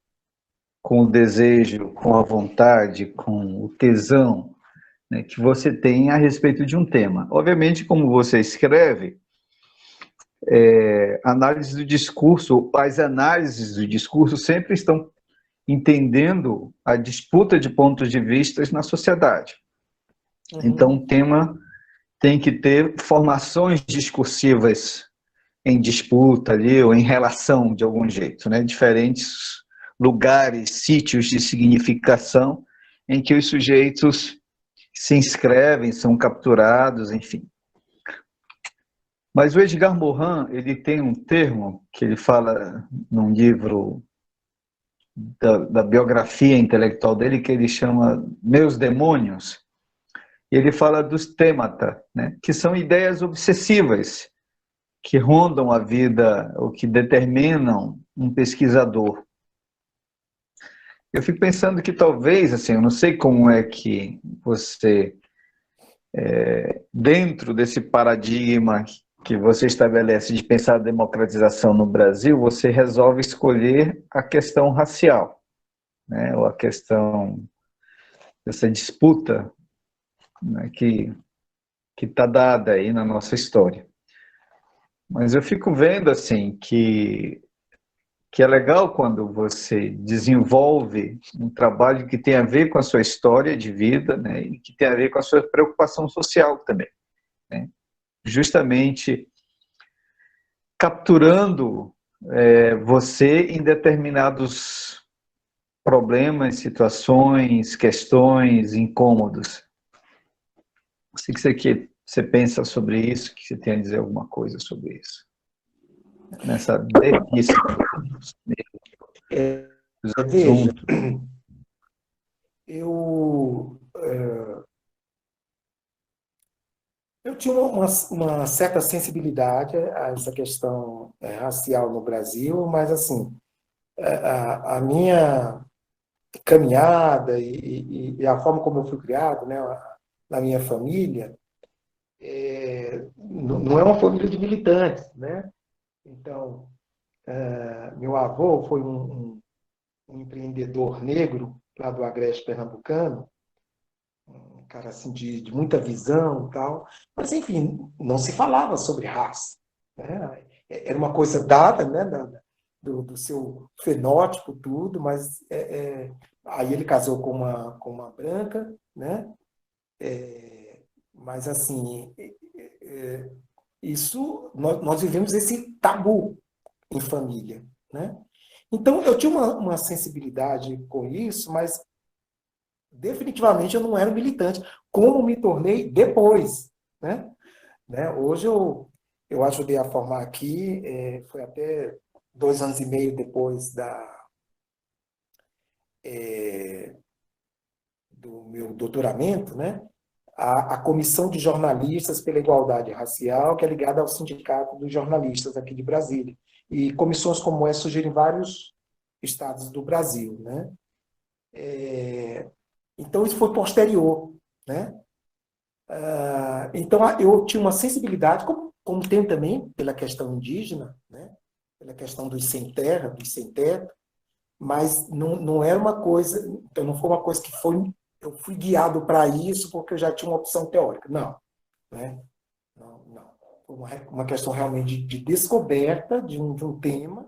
com o desejo, com a vontade, com o tesão, né, que você tem a respeito de um tema. Obviamente, como você escreve, análise do discurso, as análises do discurso sempre estão entendendo a disputa de pontos de vista na sociedade. Então, o tema tem que ter formações discursivas em disputa ali, ou em relação, de algum jeito, né? Diferentes lugares, sítios de significação em que os sujeitos se inscrevem, são capturados, enfim. Mas o Edgar Morin, ele tem um termo que ele fala num livro da biografia intelectual dele, que ele chama Meus Demônios. E ele fala dos têmata, né? Que são ideias obsessivas que rondam a vida, ou que determinam um pesquisador. Eu fico pensando que talvez, assim, eu não sei como é que você, dentro desse paradigma que você estabelece de pensar a democratização no Brasil, você resolve escolher a questão racial, né? Ou a questão dessa disputa, né? Que está dada aí na nossa história. Mas eu fico vendo assim que é legal quando você desenvolve um trabalho que tem a ver com a sua história de vida, né, e que tem a ver com a sua preocupação social também, né? Justamente capturando você em determinados problemas, situações, questões, incômodos. Sei que você pensa sobre isso, que você tem a dizer alguma coisa sobre isso. Nessa delícia dos Veja, assuntos. eu tinha uma certa sensibilidade a essa questão racial no Brasil, mas assim, a minha caminhada e a forma como eu fui criado, né, na minha família, não é uma família de militantes, né? Então, meu avô foi um empreendedor negro lá do Agreste Pernambucano, um cara assim de muita visão e tal, mas enfim, não se falava sobre raça, né? Era uma coisa dada, né, do seu fenótipo, tudo, mas aí ele casou com uma branca, né? Mas assim, isso nós vivemos esse tabu em família, né? Então eu tinha uma sensibilidade com isso, mas definitivamente eu não era um militante, como me tornei depois, né? Hoje eu ajudei a formar aqui, foi até 2 anos e meio depois do meu doutoramento, né? A Comissão de Jornalistas pela Igualdade Racial, que é ligada ao Sindicato dos Jornalistas aqui de Brasília. E comissões como essa surgiram em vários estados do Brasil, né? Então, isso foi posterior, né? Então, eu tinha uma sensibilidade, como tenho também, pela questão indígena, né? Pela questão dos sem terra, dos sem teto, mas não era uma coisa, então não foi uma coisa que eu fui guiado para isso porque eu já tinha uma opção teórica. Não, né? Não. Foi uma questão realmente de descoberta de um tema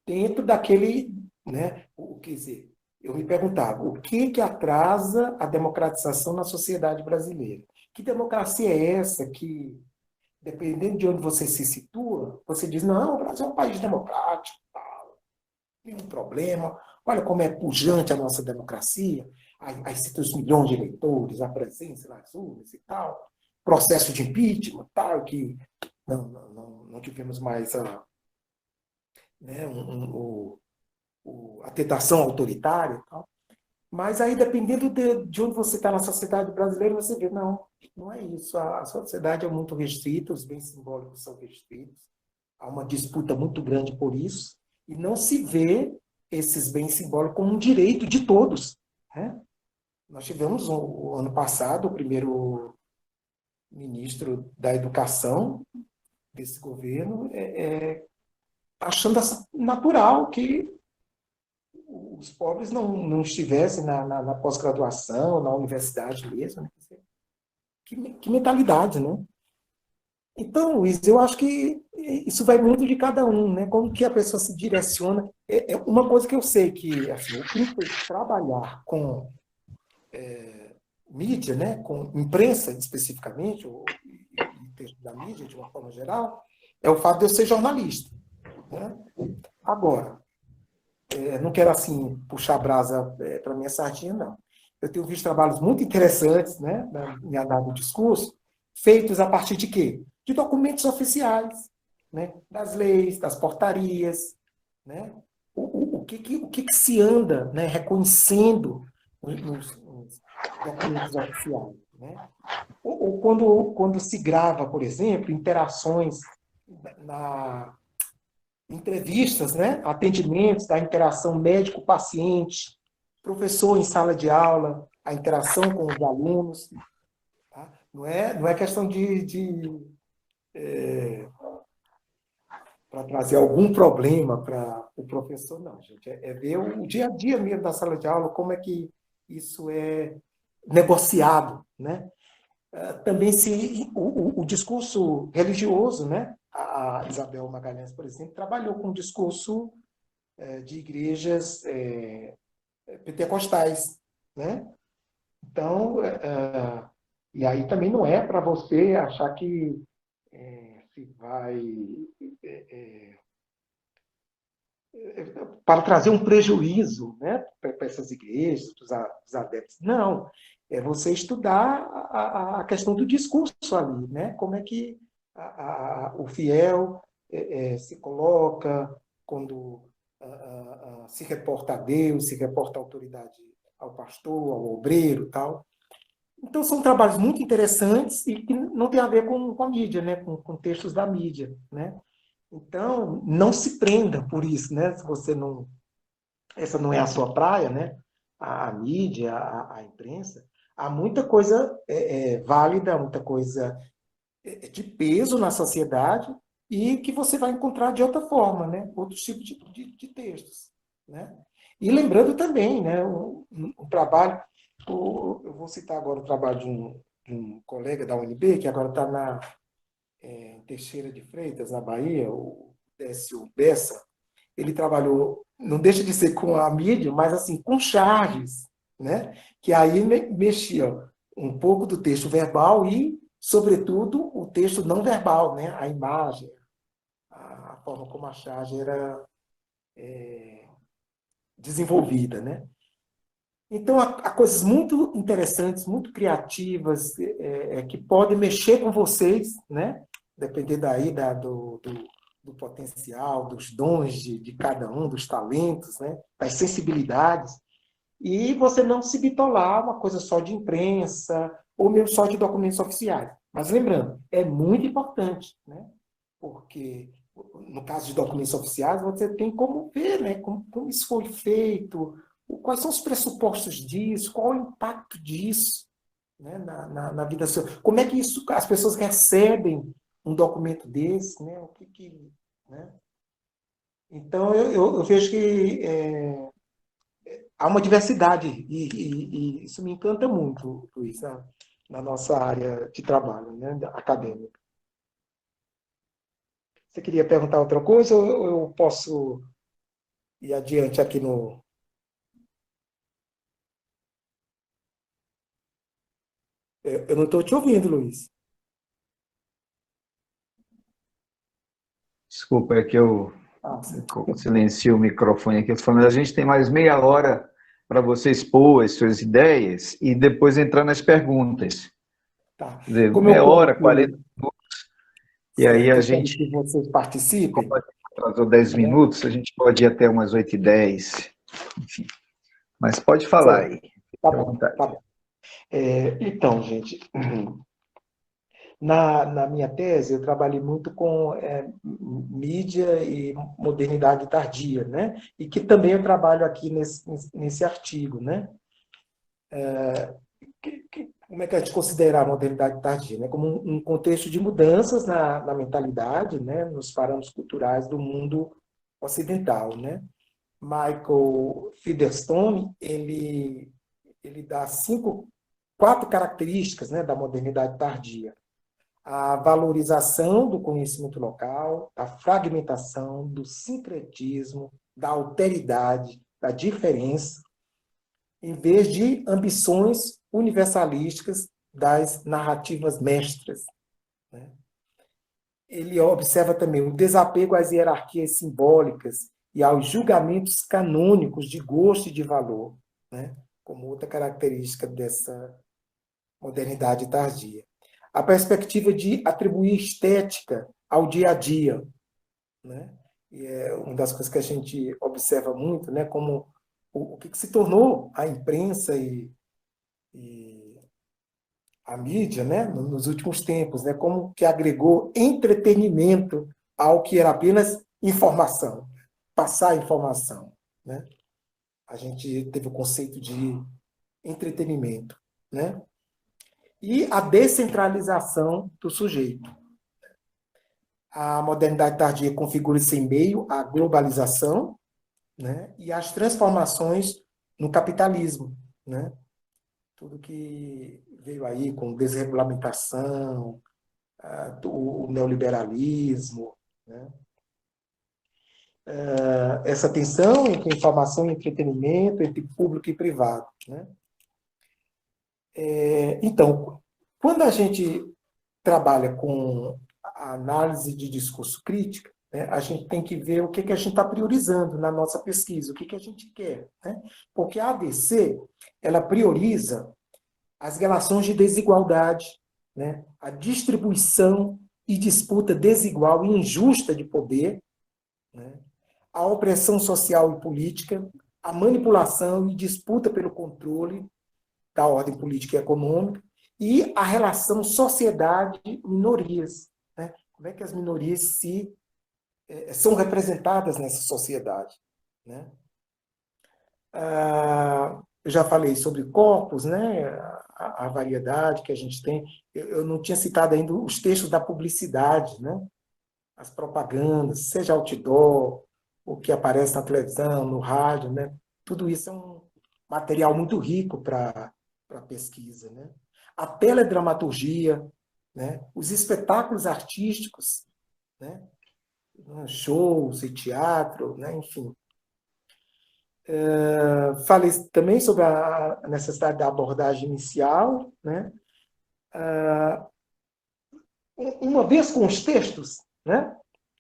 dentro daquele, né? Quer dizer, eu me perguntava, o que atrasa a democratização na sociedade brasileira? Que democracia é essa que, dependendo de onde você se situa, você diz, não, o Brasil é um país democrático, nenhum problema, olha como é pujante a nossa democracia, aí cita os milhões de eleitores, a presença nas urnas e tal, processo de impeachment, tal, que não tivemos mais né, a tentação autoritária e tal. Mas aí, dependendo de onde você está na sociedade brasileira, você vê, não é isso. A sociedade é muito restrita, os bens simbólicos são restritos, há uma disputa muito grande por isso, e não se vê esses bens simbólicos como um direito de todos, né? Nós tivemos, o ano passado, o primeiro ministro da Educação desse governo achando natural que os pobres não estivessem na pós-graduação, na universidade mesmo. Né? Que mentalidade, né? Então, Luiz, eu acho que isso vai muito de cada um, né? Como que a pessoa se direciona. É uma coisa que eu sei que, assim, o que fez trabalhar com mídia, né? Com imprensa especificamente, e texto da mídia de uma forma geral, é o fato de eu ser jornalista, né? Agora, não quero assim puxar brasa para minha sardinha, não. Eu tenho visto trabalhos muito interessantes, né, na minha análise do discurso, feitos a partir de quê? De documentos oficiais, né, das leis, das portarias, né? O que se anda, né, reconhecendo nos documentos oficiais, né? Ou quando se grava, por exemplo, interações na entrevistas, né? Atendimentos da interação médico-paciente, professor em sala de aula, a interação com os alunos. Tá? Não é questão para trazer algum problema para o professor, não, gente. É ver o dia a dia mesmo da sala de aula, como é que isso é negociado, né? Também se o discurso religioso, né? A Isabel Magalhães, por exemplo, trabalhou com o discurso de igrejas pentecostais, né? Então, e aí também não é para você achar que se vai para trazer um prejuízo, né, para essas igrejas, para os adeptos. Não, é você estudar a questão do discurso ali, né? Como é que o fiel se coloca quando se reporta a Deus, se reporta à autoridade, ao pastor, ao obreiro, tal. Então, são trabalhos muito interessantes e que não tem a ver com a mídia, né? Com textos da mídia, né? Então, não se prenda por isso, né? Se você não, essa não é a sua praia, né? A mídia, a imprensa, há muita coisa válida, muita coisa de peso na sociedade e que você vai encontrar de outra forma, né? Outros tipos de textos, né? E lembrando também, né? Um trabalho, eu vou citar agora o trabalho de um colega da UNB, que agora está em Teixeira de Freitas, na Bahia, o Décio Bessa. Ele trabalhou, não deixa de ser com a mídia, mas assim, com charges, né? Que aí mexia um pouco do texto verbal e, sobretudo, o texto não verbal, né? A imagem, a forma como a charge era desenvolvida, né? Então, há coisas muito interessantes, muito criativas, que podem mexer com vocês, né? Depender daí do potencial, dos dons de cada um, dos talentos, né? Das sensibilidades. E você não se bitolar uma coisa só de imprensa, ou mesmo só de documentos oficiais. Mas lembrando, é muito importante, né? Porque, no caso de documentos oficiais, você tem como ver, né? Como isso foi feito, quais são os pressupostos disso, qual o impacto disso, né? Na vida social. Como é que isso, as pessoas recebem um documento desse, né? Né? Então, eu vejo que há uma diversidade, e isso me encanta muito, Luiz, na nossa área de trabalho, né, acadêmica. Você queria perguntar outra coisa ou eu posso ir adiante aqui no... Eu não estou te ouvindo, Luiz. Desculpa, é que eu Sim. silencio o microfone aqui. Falando, a gente tem mais meia hora para você expor as suas ideias e depois entrar nas perguntas. Tá. Quer dizer, Como eu meia hora, 40 posso... minutos, e aí Certo, a eu quero gente, que vocês participem. como atrasou 10 Né? minutos, a gente pode ir até umas 8h10, enfim. Mas pode falar Certo. aí, Tá fique à bom, tá vontade. bom. Então, gente, na minha tese, eu trabalhei muito com mídia e modernidade tardia, né? E que também eu trabalho aqui nesse artigo, né? Como é que a gente considera a modernidade tardia? Né? Como um contexto de mudanças na mentalidade, né? Nos parâmetros culturais do mundo ocidental, né? Michael Featherstone, ele dá quatro características, né, da modernidade tardia. a valorização do conhecimento local, a fragmentação, do sincretismo, da alteridade, da diferença, em vez de ambições universalísticas das narrativas mestras, né? Ele observa também o desapego às hierarquias simbólicas e aos julgamentos canônicos de gosto e de valor, né? Como outra característica dessa modernidade tardia. A perspectiva de atribuir estética ao dia a dia, né? E é uma das coisas que a gente observa muito, né? Como o que se tornou a imprensa e a mídia, né? Nos últimos tempos, né? Como que agregou entretenimento ao que era apenas informação, passar informação, né? A gente teve o conceito de entretenimento, né? E a descentralização do sujeito. A modernidade tardia configura-se em meio à globalização, né, e às transformações no capitalismo, né? Tudo que veio aí com desregulamentação, o neoliberalismo, né? Essa tensão entre informação e entretenimento, entre público e privado, né? Então, quando a gente trabalha com a análise de discurso crítica, né, a gente tem que ver o que a gente está priorizando na nossa pesquisa, o que a gente quer, né? Porque a ADC, ela prioriza as relações de desigualdade, né? A distribuição e disputa desigual e injusta de poder, né? A opressão social e política, a manipulação e disputa pelo controle da ordem política e econômica, e a relação sociedade-minorias, né? Como é que as minorias são representadas nessa sociedade, né? Eu já falei sobre corpos, né? A variedade que a gente tem. Eu não tinha citado ainda os textos da publicidade, né? As propagandas, seja outdoor, o que aparece na televisão, no rádio, né? Tudo isso é um material muito rico para pesquisa, né? A teledramaturgia, né? Os espetáculos artísticos, né? Shows e teatro, né? Enfim. Falei também sobre a necessidade da abordagem inicial, né? Uma vez com os textos, né?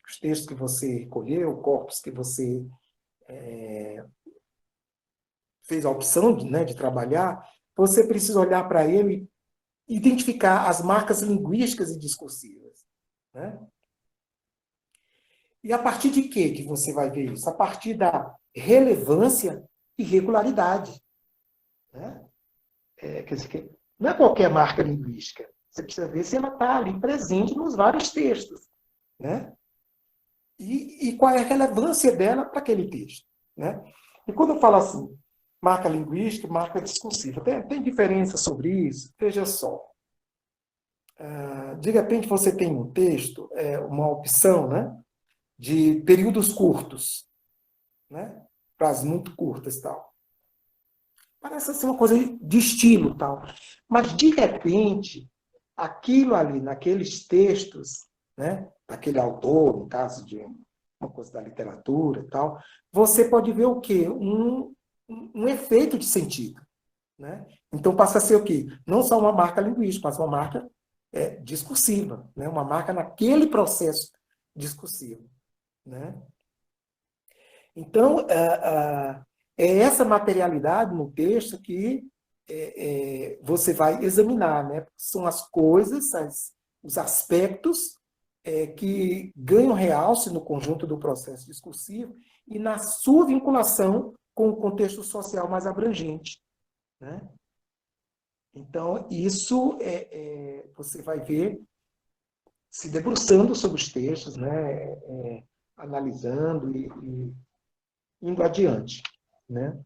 Os textos que você recolheu, corpos que você fez a opção né, de trabalhar, você precisa olhar para ele e identificar as marcas linguísticas e discursivas, né? E a partir de quê que você vai ver isso? A partir da relevância e regularidade, né? Quer dizer, que não é qualquer marca linguística. Você precisa ver se ela está ali presente nos vários textos, né? E qual é a relevância dela para aquele texto, né? E quando eu falo assim, marca linguística, marca discursiva, tem diferença sobre isso? Veja só. De repente você tem um texto, uma opção, né, de períodos curtos, né, frases muito curtas, tal. Parece assim uma coisa de estilo, tal. Mas de repente, aquilo ali, naqueles textos, né, daquele autor, no caso de uma coisa da literatura, tal, você pode ver o quê? Um efeito de sentido, né? Então passa a ser o quê? Não só uma marca linguística, mas uma marca discursiva, né? Uma marca naquele processo discursivo, né? Então, é essa materialidade no texto que você vai examinar, né? São as coisas, os aspectos que ganham realce no conjunto do processo discursivo e na sua vinculação com o contexto social mais abrangente, né? Então, isso você vai ver se debruçando sobre os textos, né? Analisando e indo adiante, né?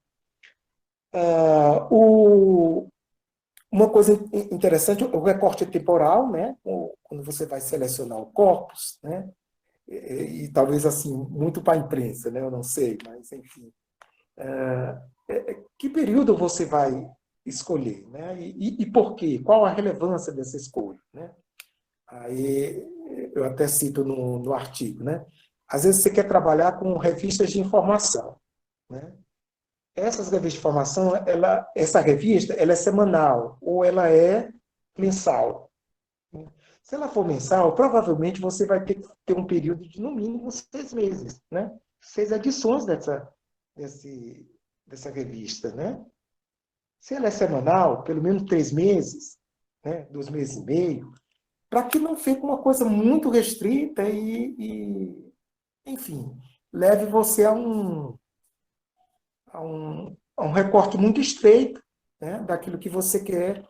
Uma coisa interessante, o recorte temporal, né? Quando você vai selecionar o corpus, né? E talvez assim, muito para a imprensa, né? Eu não sei, mas enfim. Que período você vai escolher, né? E por quê? Qual a relevância dessa escolha, né? Aí eu até cito no artigo, né? Às vezes você quer trabalhar com revistas de informação, né? Essas revistas de informação, essa revista, ela é semanal ou ela é mensal. Se ela for mensal, provavelmente você vai ter que ter um período de, no mínimo, 6 meses, né? 6 edições dessa revista, né? Se ela é semanal, pelo menos 3 meses, né? 2 meses e meio, para que não fique uma coisa muito restrita enfim, leve você a um recorte muito estreito, né? Daquilo que você quer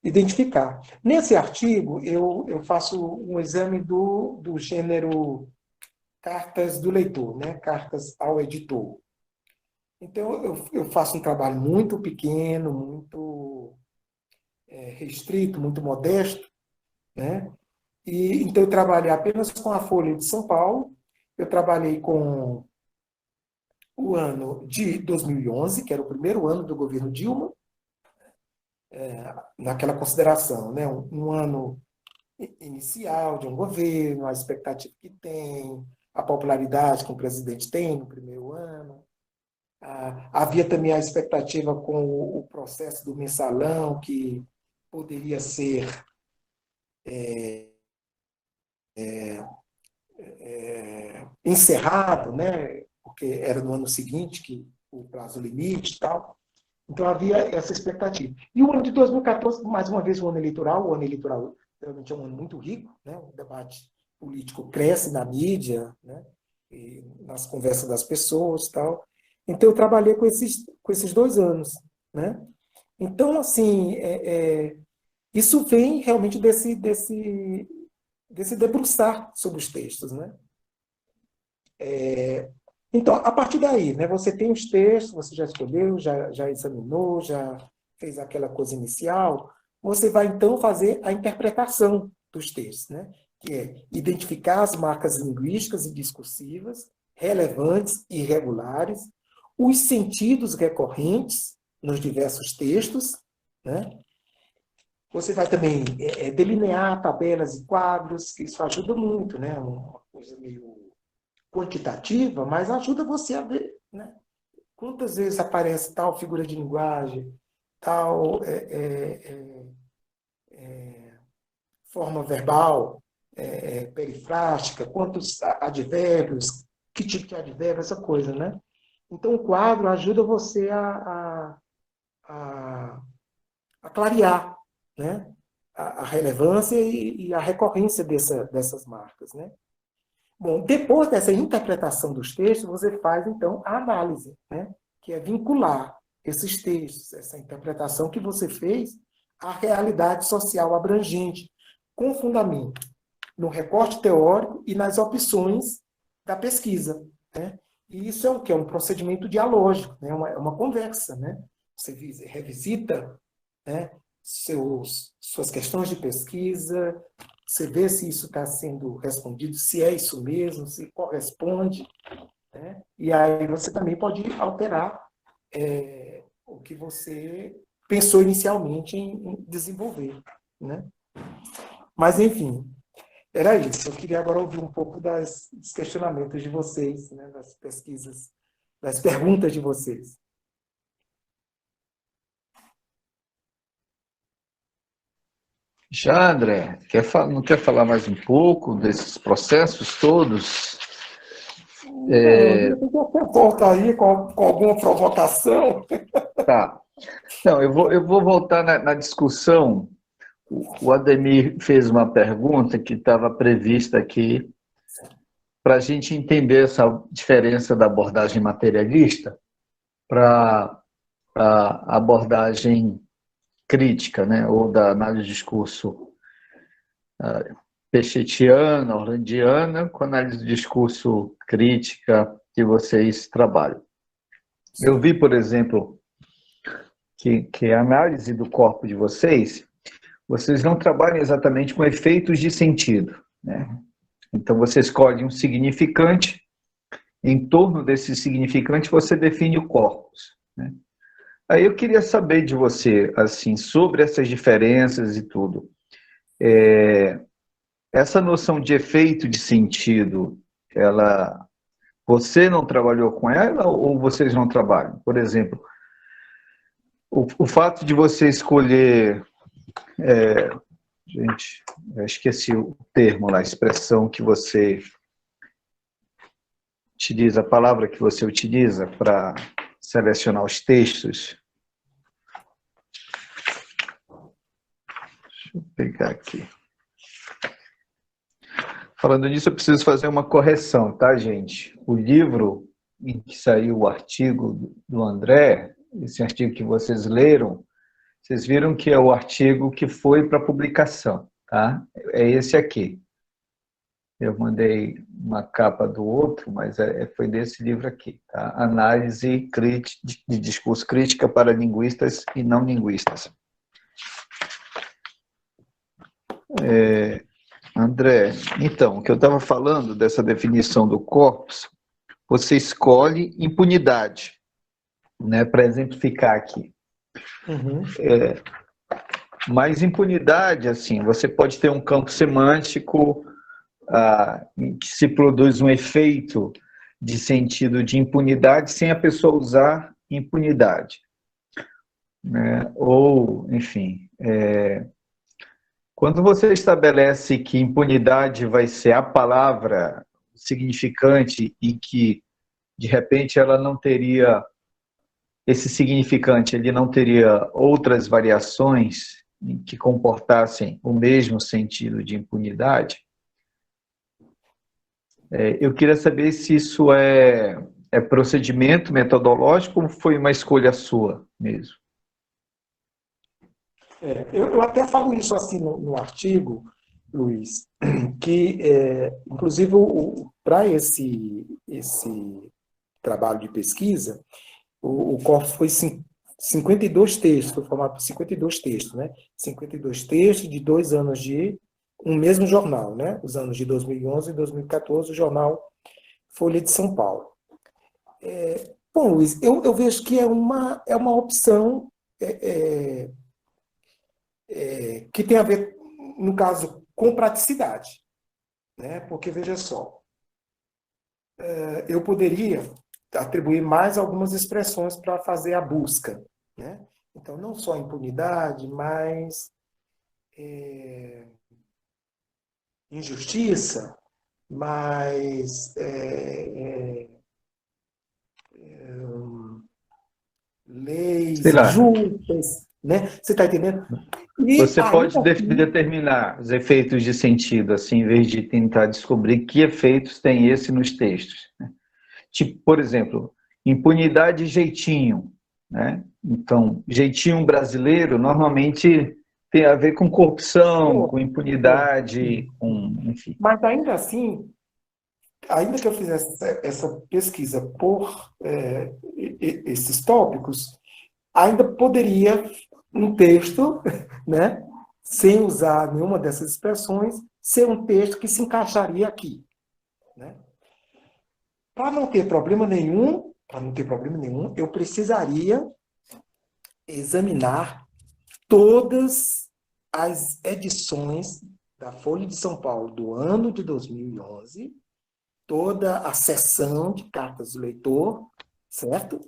identificar. Nesse artigo, eu faço um exame do gênero cartas do leitor, né? Cartas ao editor. Então, eu faço um trabalho muito pequeno, muito restrito, muito modesto, né? Então, eu trabalhei apenas com a Folha de São Paulo, eu trabalhei com o ano de 2011, que era o primeiro ano do governo Dilma, naquela consideração, né? Um ano inicial de um governo, a expectativa que tem, a popularidade que o presidente tem no primeiro ano. Havia também a expectativa com o processo do mensalão, que poderia ser encerrado, né? Porque era no ano seguinte que o prazo limite e tal. Então havia essa expectativa. E o ano de 2014, mais uma vez, o ano eleitoral realmente é um ano muito rico, né? O debate político cresce na mídia, né? E nas conversas das pessoas e tal. Então eu trabalhei com esses 2 anos, né? Então, assim, isso vem realmente desse debruçar sobre os textos, né? Então, a partir daí, né, você tem os textos, você já escolheu, já examinou, já fez aquela coisa inicial, você vai, então, fazer a interpretação dos textos, né, que é identificar as marcas linguísticas e discursivas relevantes e irregulares, os sentidos recorrentes nos diversos textos, né? Você vai também delinear tabelas e quadros, que isso ajuda muito, né? Uma coisa meio quantitativa, mas ajuda você a ver, né? Quantas vezes aparece tal figura de linguagem, tal forma verbal, perifrástica, quantos advérbios, que tipo de advérbio, essa coisa, né? Então, o quadro ajuda você a, a clarear, né? A relevância e a recorrência dessas marcas, né? Bom, depois dessa interpretação dos textos, você faz, então, a análise, né? Que é vincular esses textos, essa interpretação que você fez, à realidade social abrangente, com fundamento no recorte teórico e nas opções da pesquisa, né? E isso é o que? É um procedimento dialógico, né? Uma conversa, né? Você revisita, né, suas questões de pesquisa, você vê se isso está sendo respondido, se é isso mesmo, se corresponde, né? E aí você também pode alterar o que você pensou inicialmente em desenvolver, né? Mas, enfim, era isso. Eu queria agora ouvir um pouco dos questionamentos de vocês, né? Das pesquisas, das perguntas de vocês. Já, André, não quer falar mais um pouco desses processos todos? Não, você volta aí com alguma provocação. Tá. Não, eu vou voltar na discussão. O Ademir fez uma pergunta que estava prevista aqui para a gente entender essa diferença da abordagem materialista para a abordagem crítica, né? Ou da análise de discurso pechetiana, orlandiana, com análise de discurso crítica que vocês trabalham. Eu vi, por exemplo, que a análise do corpo de vocês não trabalham exatamente com efeitos de sentido, né? Então, você escolhe um significante, em torno desse significante você define o corpus, né? Aí eu queria saber de você, assim, sobre essas diferenças e tudo. Essa noção de efeito de sentido, você não trabalhou com ela ou vocês não trabalham? Por exemplo, o fato de você escolher, gente, eu esqueci o termo lá, a expressão que você utiliza, a palavra que você utiliza para selecionar os textos. Deixa eu pegar aqui. Falando nisso, eu preciso fazer uma correção, tá, gente? O livro em que saiu o artigo do André, esse artigo que vocês leram, vocês viram que é o artigo que foi para publicação, tá? É esse aqui. Eu mandei uma capa do outro, mas foi desse livro aqui, tá? Análise de discurso crítica para linguistas e não linguistas. André, então, o que eu estava falando dessa definição do corpus, você escolhe impunidade, né, para exemplificar aqui. Uhum. Mas impunidade, assim, você pode ter um campo semântico em que se produz um efeito de sentido de impunidade sem a pessoa usar impunidade, né? Ou, enfim, quando você estabelece que impunidade vai ser a palavra significante e que, de repente, ela não teria, esse significante, ele não teria outras variações que comportassem o mesmo sentido de impunidade, eu queria saber se isso é procedimento metodológico ou foi uma escolha sua mesmo? Eu até falo isso assim no artigo, Luiz, que, inclusive, para esse trabalho de pesquisa, o corpus foi 52 textos, foi formado por 52 textos, né? 52 textos de 2 anos de um mesmo jornal, né? Os anos de 2011 e 2014, o jornal Folha de São Paulo. Bom, Luiz, eu vejo que é uma opção que tem a ver, no caso, com praticidade, né? Porque, veja só, eu poderia atribuir mais algumas expressões para fazer a busca, né? Então, não só impunidade, mas injustiça, mais leis Sei lá, justas, né? Você está entendendo? E você pode ainda assim, determinar os efeitos de sentido, assim, em vez de tentar descobrir que efeitos tem esse nos textos, né? Tipo, por exemplo, impunidade e jeitinho, né? Então, jeitinho brasileiro normalmente tem a ver com corrupção, com impunidade, enfim. mas ainda assim, ainda que eu fizesse essa pesquisa por esses tópicos, ainda poderia um texto, né, sem usar nenhuma dessas expressões, ser um texto que se encaixaria aqui, né? Para não ter problema nenhum, eu precisaria examinar todas as edições da Folha de São Paulo do ano de 2011, toda a seção de cartas do leitor, certo?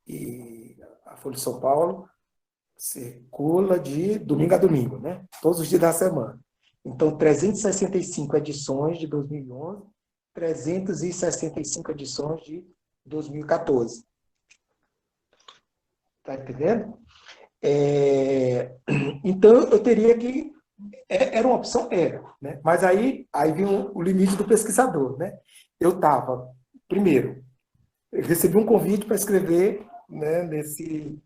E a Folha de São Paulo circula de domingo a domingo, né? Todos os dias da semana. Então, 365 edições de 2011, 365 edições de 2014. Está entendendo? Então, eu teria que... Era uma opção? Era. Né? Mas aí vem o limite do pesquisador. Né? Eu estava... Primeiro, eu recebi um convite para escrever, né, nesse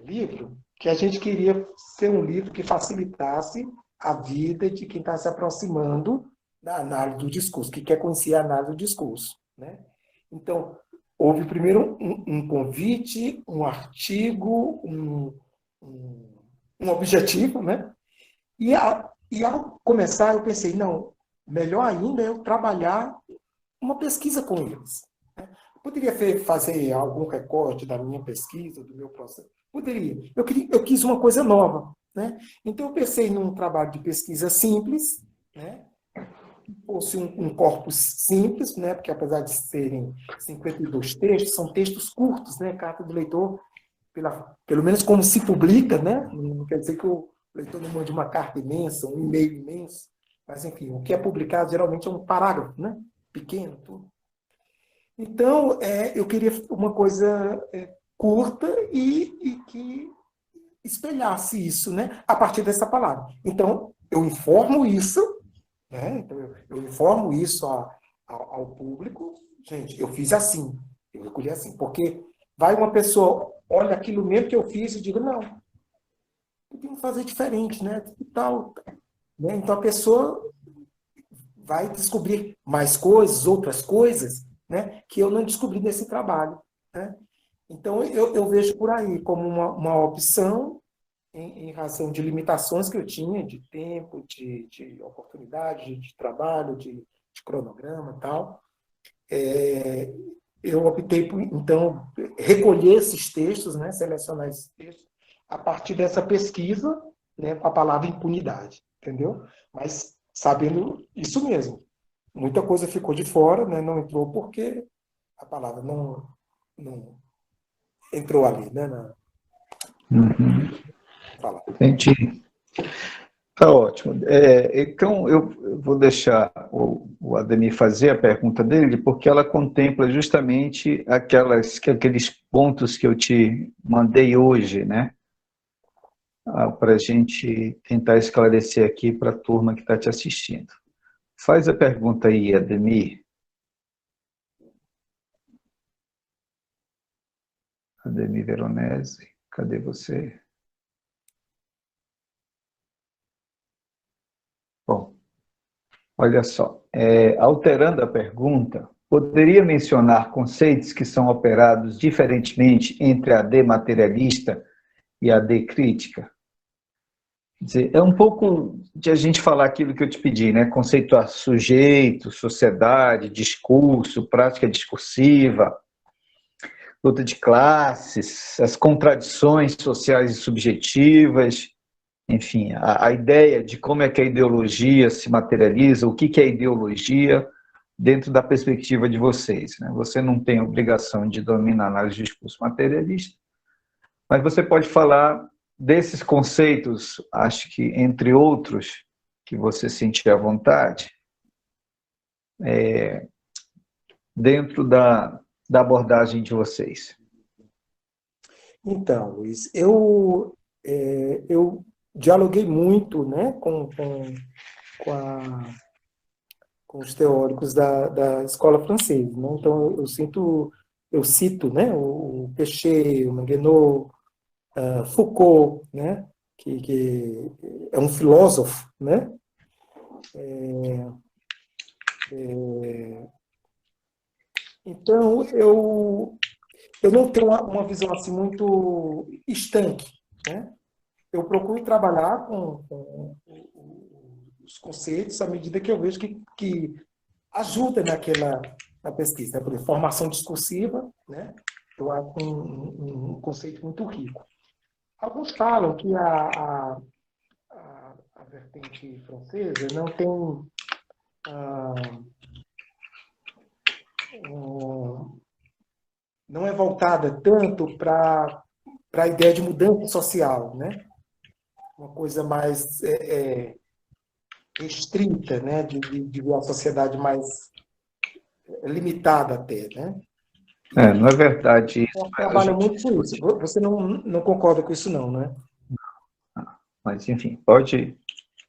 livro, que a gente queria ser um livro que facilitasse a vida de quem está se aproximando da análise do discurso, que quer conhecer a análise do discurso. Né? Então, houve primeiro um convite, um artigo, um objetivo, né? E ao começar, eu pensei, não, melhor ainda é eu trabalhar uma pesquisa com eles. Poderia fazer algum recorte da minha pesquisa, do meu processo? Poderia. Eu quis uma coisa nova, né? Então, eu pensei num trabalho de pesquisa simples, né? Fosse um corpus simples, né? Porque apesar de serem 52 textos, são textos curtos, né? Carta do leitor, pelo menos como se publica, né? Não quer dizer que o leitor não mande uma carta imensa, um e-mail imenso, mas enfim, o que é publicado geralmente é um parágrafo, né? Pequeno, tudo. Então, eu queria uma coisa curta e que espelhasse isso, né? A partir dessa palavra. Então, eu informo isso, né? Então, eu informo isso ao público. Gente, eu fiz assim, eu recolhi assim, porque vai uma pessoa, olha aquilo mesmo que eu fiz e diga, não, tem que fazer diferente, né? E tal, né? Então, a pessoa vai descobrir mais coisas, outras coisas, né? Que eu não descobri nesse trabalho, né? Então, eu vejo por aí como uma opção em razão de limitações que eu tinha, de tempo, de oportunidade, de trabalho, de cronograma e tal. Eu optei por, então, recolher esses textos, né, selecionar esses textos, a partir dessa pesquisa, né, a palavra impunidade, entendeu? Mas sabendo isso mesmo. Muita coisa ficou de fora, né, não entrou porque a palavra não entrou ali, né, na Uhum. fala. Entendi. Tá ótimo. Então, eu vou deixar o Ademir fazer a pergunta dele, porque ela contempla justamente aqueles pontos que eu te mandei hoje, né? Para a gente tentar esclarecer aqui para a turma que está te assistindo. Faz a pergunta aí, Ademir. Ademir Veronese, cadê você? Bom, olha só, alterando a pergunta, poderia mencionar conceitos que são operados diferentemente entre a AD materialista e a AD crítica? Quer dizer, é um pouco de a gente falar aquilo que eu te pedi, né? Conceituar sujeito, sociedade, discurso, prática discursiva, luta de classes, as contradições sociais e subjetivas, enfim, a ideia de como é que a ideologia se materializa, o que é ideologia dentro da perspectiva de vocês, né? Você não tem obrigação de dominar a análise de discurso materialista, mas você pode falar desses conceitos, acho que entre outros, que você sentir à vontade, dentro da abordagem de vocês. Então, Luiz, eu dialoguei muito, né, a- com os teóricos da escola francesa, né? Então, eu cito, né, o Péchet, o Manguenot, Foucault, né, que é um filósofo, né? Então, eu não tenho uma visão assim muito estanque, né? Eu procuro trabalhar com os conceitos à medida que eu vejo que ajuda na pesquisa. Né? Por exemplo, formação discursiva, né? Eu acho um conceito muito rico. Alguns falam que a vertente francesa não tem não é voltada tanto para a ideia de mudança social, né? Uma coisa mais restrita, né? De ver a sociedade mais limitada até, né? Não é verdade isso, mas a Trabalha gente muito com isso. discute. Você não concorda com isso, não, né? Mas, enfim, pode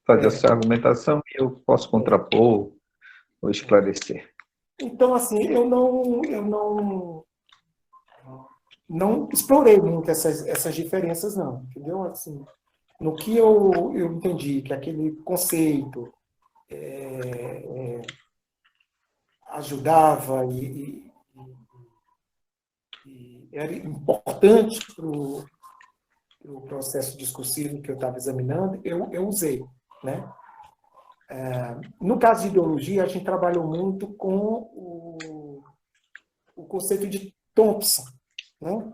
fazer É. essa argumentação e eu posso contrapor ou esclarecer. Então, assim, eu não explorei muito essas diferenças, não, entendeu? Assim, no que eu entendi que aquele conceito ajudava e era importante para o processo discursivo que eu estava examinando, eu usei, né? No caso de ideologia, a gente trabalhou muito com o conceito de Thompson, né?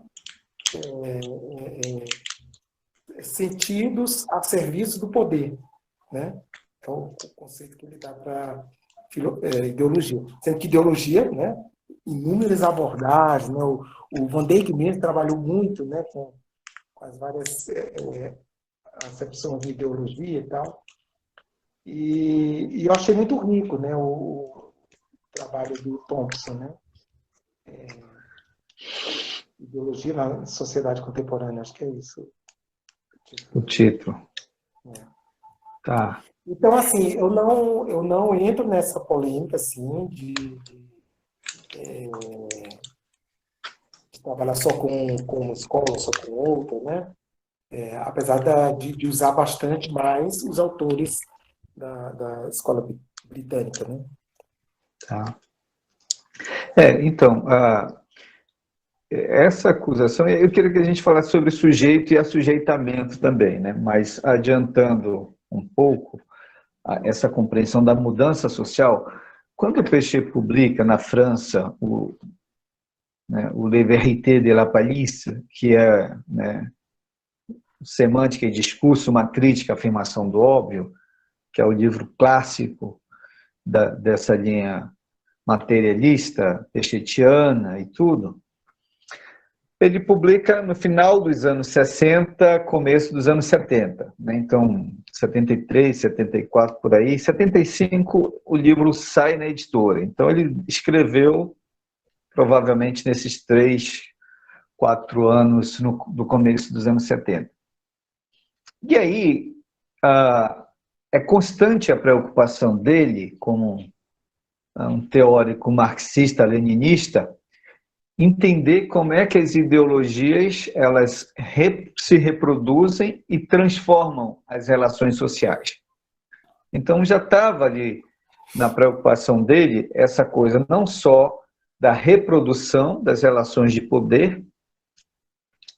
sentidos a serviço do poder, né? Então, o conceito que ele dá para ideologia. Sendo que ideologia, né, inúmeras abordagens, né, o Van Dijk mesmo trabalhou muito, né, com as várias acepções de ideologia e tal. E eu achei muito rico, né, o trabalho do Thompson, né? Ideologia na sociedade contemporânea, acho que é isso. O título. É. Tá. Então, assim, eu não entro nessa polêmica, assim, de trabalhar só com uma escola, só com outra, né? Apesar de usar bastante mais os autores da escola britânica, né? Tá. Então, essa acusação, eu queria que a gente falasse sobre sujeito e assujeitamento também, né? Mas adiantando um pouco essa compreensão da mudança social, quando o Péchet publica na França o Le Vérité de la Palisse, que é, né, Semântica e Discurso, uma crítica à afirmação do óbvio, que é o livro clássico dessa linha materialista, pechetiana e tudo, ele publica no final dos anos 60, começo dos anos 70. Né? Então, 73, 74, por aí. 75, o livro sai na editora. Então, ele escreveu, provavelmente, nesses 3, 4 anos do começo dos anos 70. E aí, é constante a preocupação dele, como um teórico marxista-leninista, entender como é que as ideologias elas se reproduzem e transformam as relações sociais. Então, já estava ali na preocupação dele essa coisa não só da reprodução das relações de poder,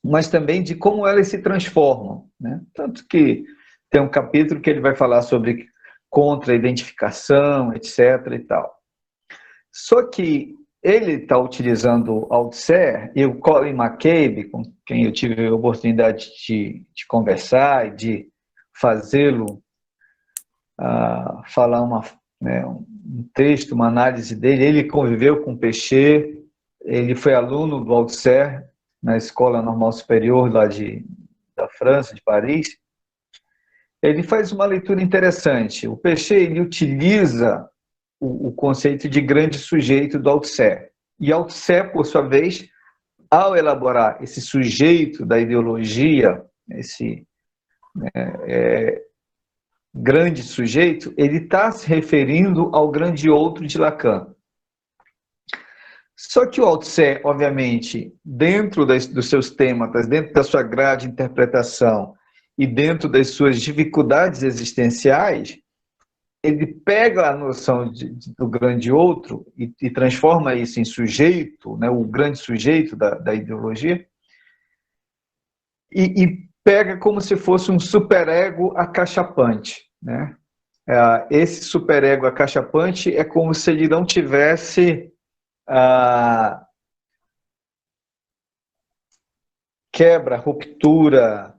mas também de como elas se transformam, né? Tanto que tem um capítulo que ele vai falar sobre contra-identificação, etc. e tal. Só que ele está utilizando Althusser e o Colin McCabe, com quem eu tive a oportunidade de conversar e de fazê-lo falar um texto, uma análise dele. Ele conviveu com Péchet, ele foi aluno do Althusser na Escola Normal Superior lá da França, de Paris. Ele faz uma leitura interessante. O Péchet ele utiliza o conceito de grande sujeito do Althusser. E Althusser, por sua vez, ao elaborar esse sujeito da ideologia, esse grande sujeito, ele está se referindo ao grande outro de Lacan. Só que o Althusser, obviamente, dentro dos seus temas, dentro da sua grade de interpretação e dentro das suas dificuldades existenciais, ele pega a noção do grande outro e transforma isso em sujeito, né, o grande sujeito da ideologia, e pega como se fosse um superego acachapante. Né? Esse superego acachapante é como se ele não tivesse quebra, ruptura,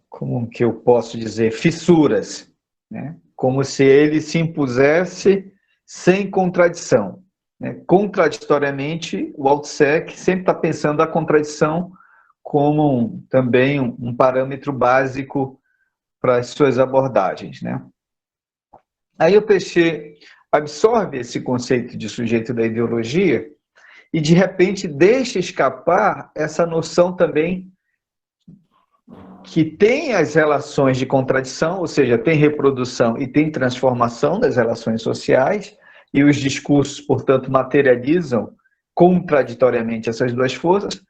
como que eu posso dizer, fissuras, né? Como se ele se impusesse sem contradição. Né? Contraditoriamente, o Althusser sempre está pensando a contradição como também um parâmetro básico para as suas abordagens. Né? Aí o Péchet absorve esse conceito de sujeito da ideologia e, de repente, deixa escapar essa noção também que tem as relações de contradição, ou seja, tem reprodução e tem transformação das relações sociais, e os discursos, portanto, materializam contraditoriamente essas duas forças,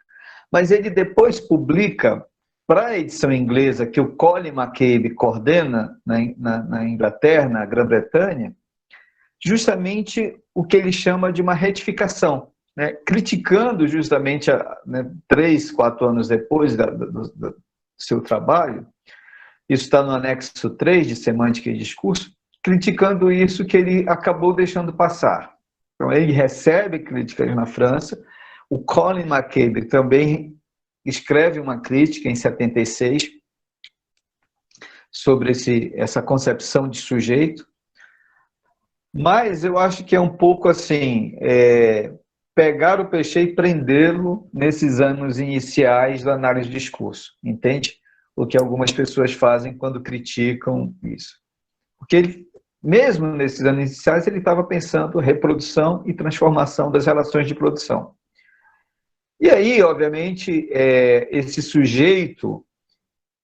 mas ele depois publica, para a edição inglesa, que o Colin McCabe coordena na Inglaterra, na Grã-Bretanha, justamente o que ele chama de uma retificação, né? Criticando justamente, 3, 4 anos depois do seu trabalho, isso está no anexo 3 de Semântica e Discurso, criticando isso que ele acabou deixando passar. Então, ele recebe críticas na França, o Colin McCabe também escreve uma crítica em 76 sobre essa concepção de sujeito, mas eu acho que é um pouco assim, pegar o Peixe e prendê-lo nesses anos iniciais da análise de discurso, entende? O que algumas pessoas fazem quando criticam isso. Porque ele, mesmo nesses anos iniciais, ele estava pensando reprodução e transformação das relações de produção. E aí, obviamente, esse sujeito,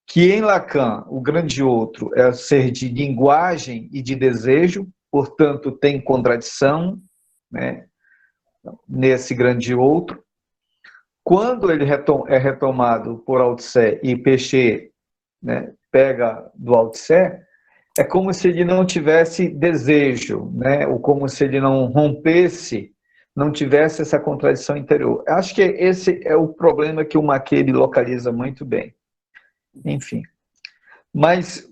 que em Lacan, o grande outro, é o ser de linguagem e de desejo, portanto, tem contradição, né, nesse grande outro. Quando ele é retomado por Althusser e Péchet, né, pega do Althusser, é como se ele não tivesse desejo, né, ou como se ele não rompesse, não tivesse essa contradição interior. Acho que esse é o problema que o Maquet localiza muito bem. Enfim. Mas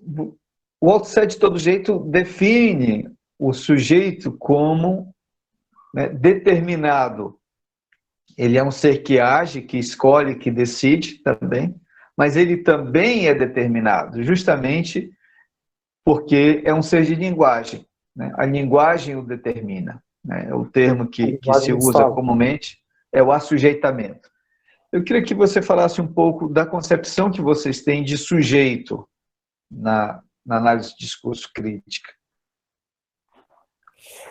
o Althusser, de todo jeito, define o sujeito como, né, determinado. Ele é um ser que age, que escolhe, que decide também, mas ele também é determinado, justamente porque é um ser de linguagem, né? A linguagem o determina, né? O termo A que linguagem se nos usa fala. comumente é o assujeitamento. Eu queria que você falasse um pouco da concepção que vocês têm de sujeito na análise de discurso crítica.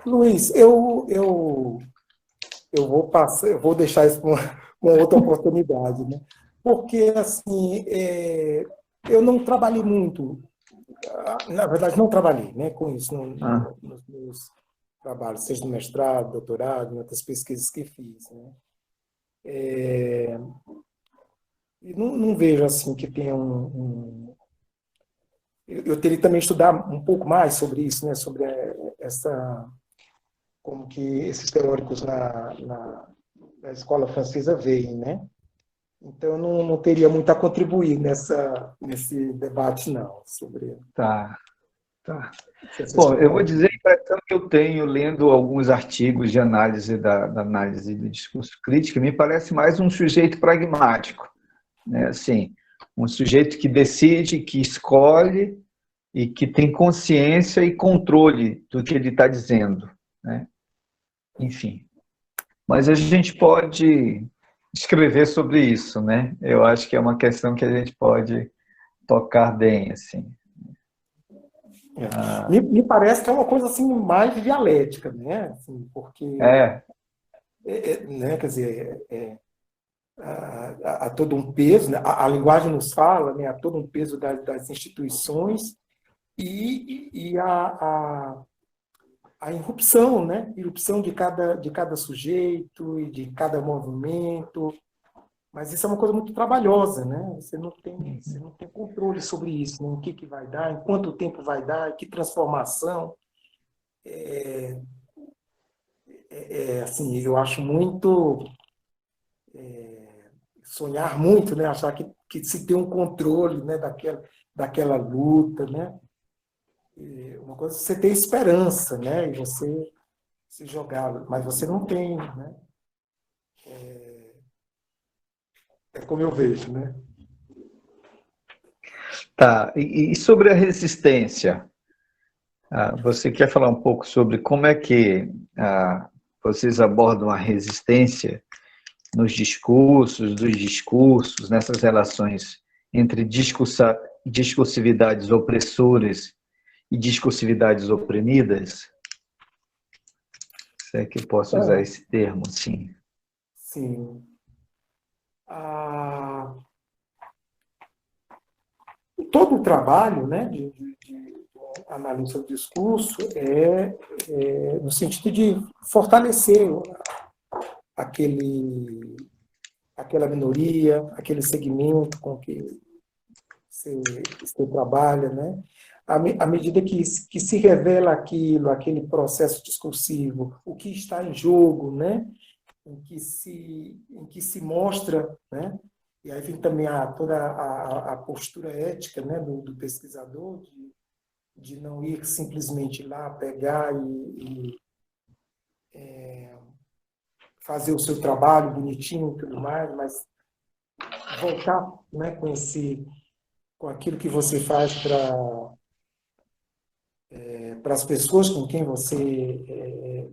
Luiz, eu vou deixar isso para uma outra oportunidade, né? Porque, assim, eu não trabalhei muito, na verdade, não trabalhei, né, com isso nos meus trabalhos, seja no mestrado, doutorado, em outras pesquisas que fiz, né? E não vejo, assim, que tenha eu teria também que estudar um pouco mais sobre isso, né, sobre como que esses teóricos na escola francesa veem, né? Então, eu não teria muito a contribuir nesse debate, não, sobre Tá, tá. essas Bom, eu vou dizer companhias. a impressão que eu tenho lendo alguns artigos de análise da análise do discurso crítico, me parece mais um sujeito pragmático, né? Assim, um sujeito que decide, que escolhe e que tem consciência e controle do que ele está dizendo, né? Enfim, mas a gente pode escrever sobre isso, né? Eu acho que é uma questão que a gente pode tocar bem, assim. Me parece que é uma coisa assim mais dialética, né? Assim, porque, É, né, quer dizer, há todo um peso, né? A linguagem nos fala, né? Há todo um peso das instituições e a irrupção, né? Irrupção de cada sujeito e de cada movimento. Mas isso é uma coisa muito trabalhosa, né? Você não tem controle sobre isso, né? O que vai dar, em quanto tempo vai dar, que transformação. Assim, eu acho muito sonhar muito, né? Achar que se tem um controle, né? Daquela luta, né? Uma coisa é você ter esperança, né? E você se jogar, mas você não tem, né? É como eu vejo, né? tá. E sobre a resistência? Você quer falar um pouco sobre como é que vocês abordam a resistência nos discursos, dos discursos, nessas relações entre discursividades opressoras e discursividades oprimidas? Se é que eu posso usar É, esse termo, sim. sim. Ah, todo o trabalho, né, de analista do discurso no sentido de fortalecer aquele, aquela minoria, aquele segmento com que você trabalha, né? À medida que se revela aquele processo discursivo, o que está em jogo, né? Em que se mostra, né? E aí vem também toda a postura ética, né, do pesquisador, de não ir simplesmente lá pegar e fazer o seu trabalho bonitinho e tudo mais, mas voltar, né, com aquilo que você faz para as pessoas com quem você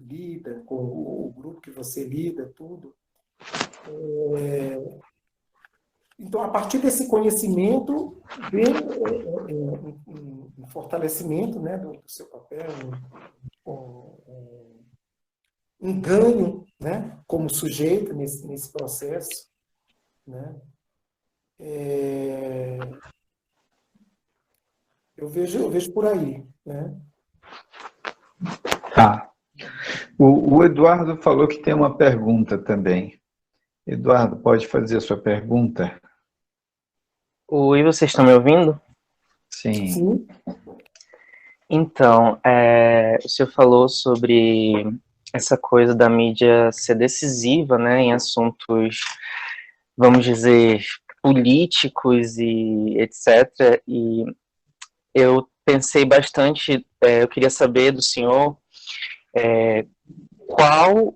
lida, com o grupo que você lida, tudo. Então, a partir desse conhecimento, vem um fortalecimento, né, do seu papel, um ganho, né, como sujeito nesse processo, né? Eu vejo por aí, né? Tá. O Eduardo falou que tem uma pergunta também. Eduardo, pode fazer a sua pergunta? Oi, vocês estão me ouvindo? Sim. Sim. Então, o senhor falou sobre essa coisa da mídia ser decisiva, né, em assuntos, vamos dizer, políticos e etc. E eu pensei bastante, eu queria saber do senhor quando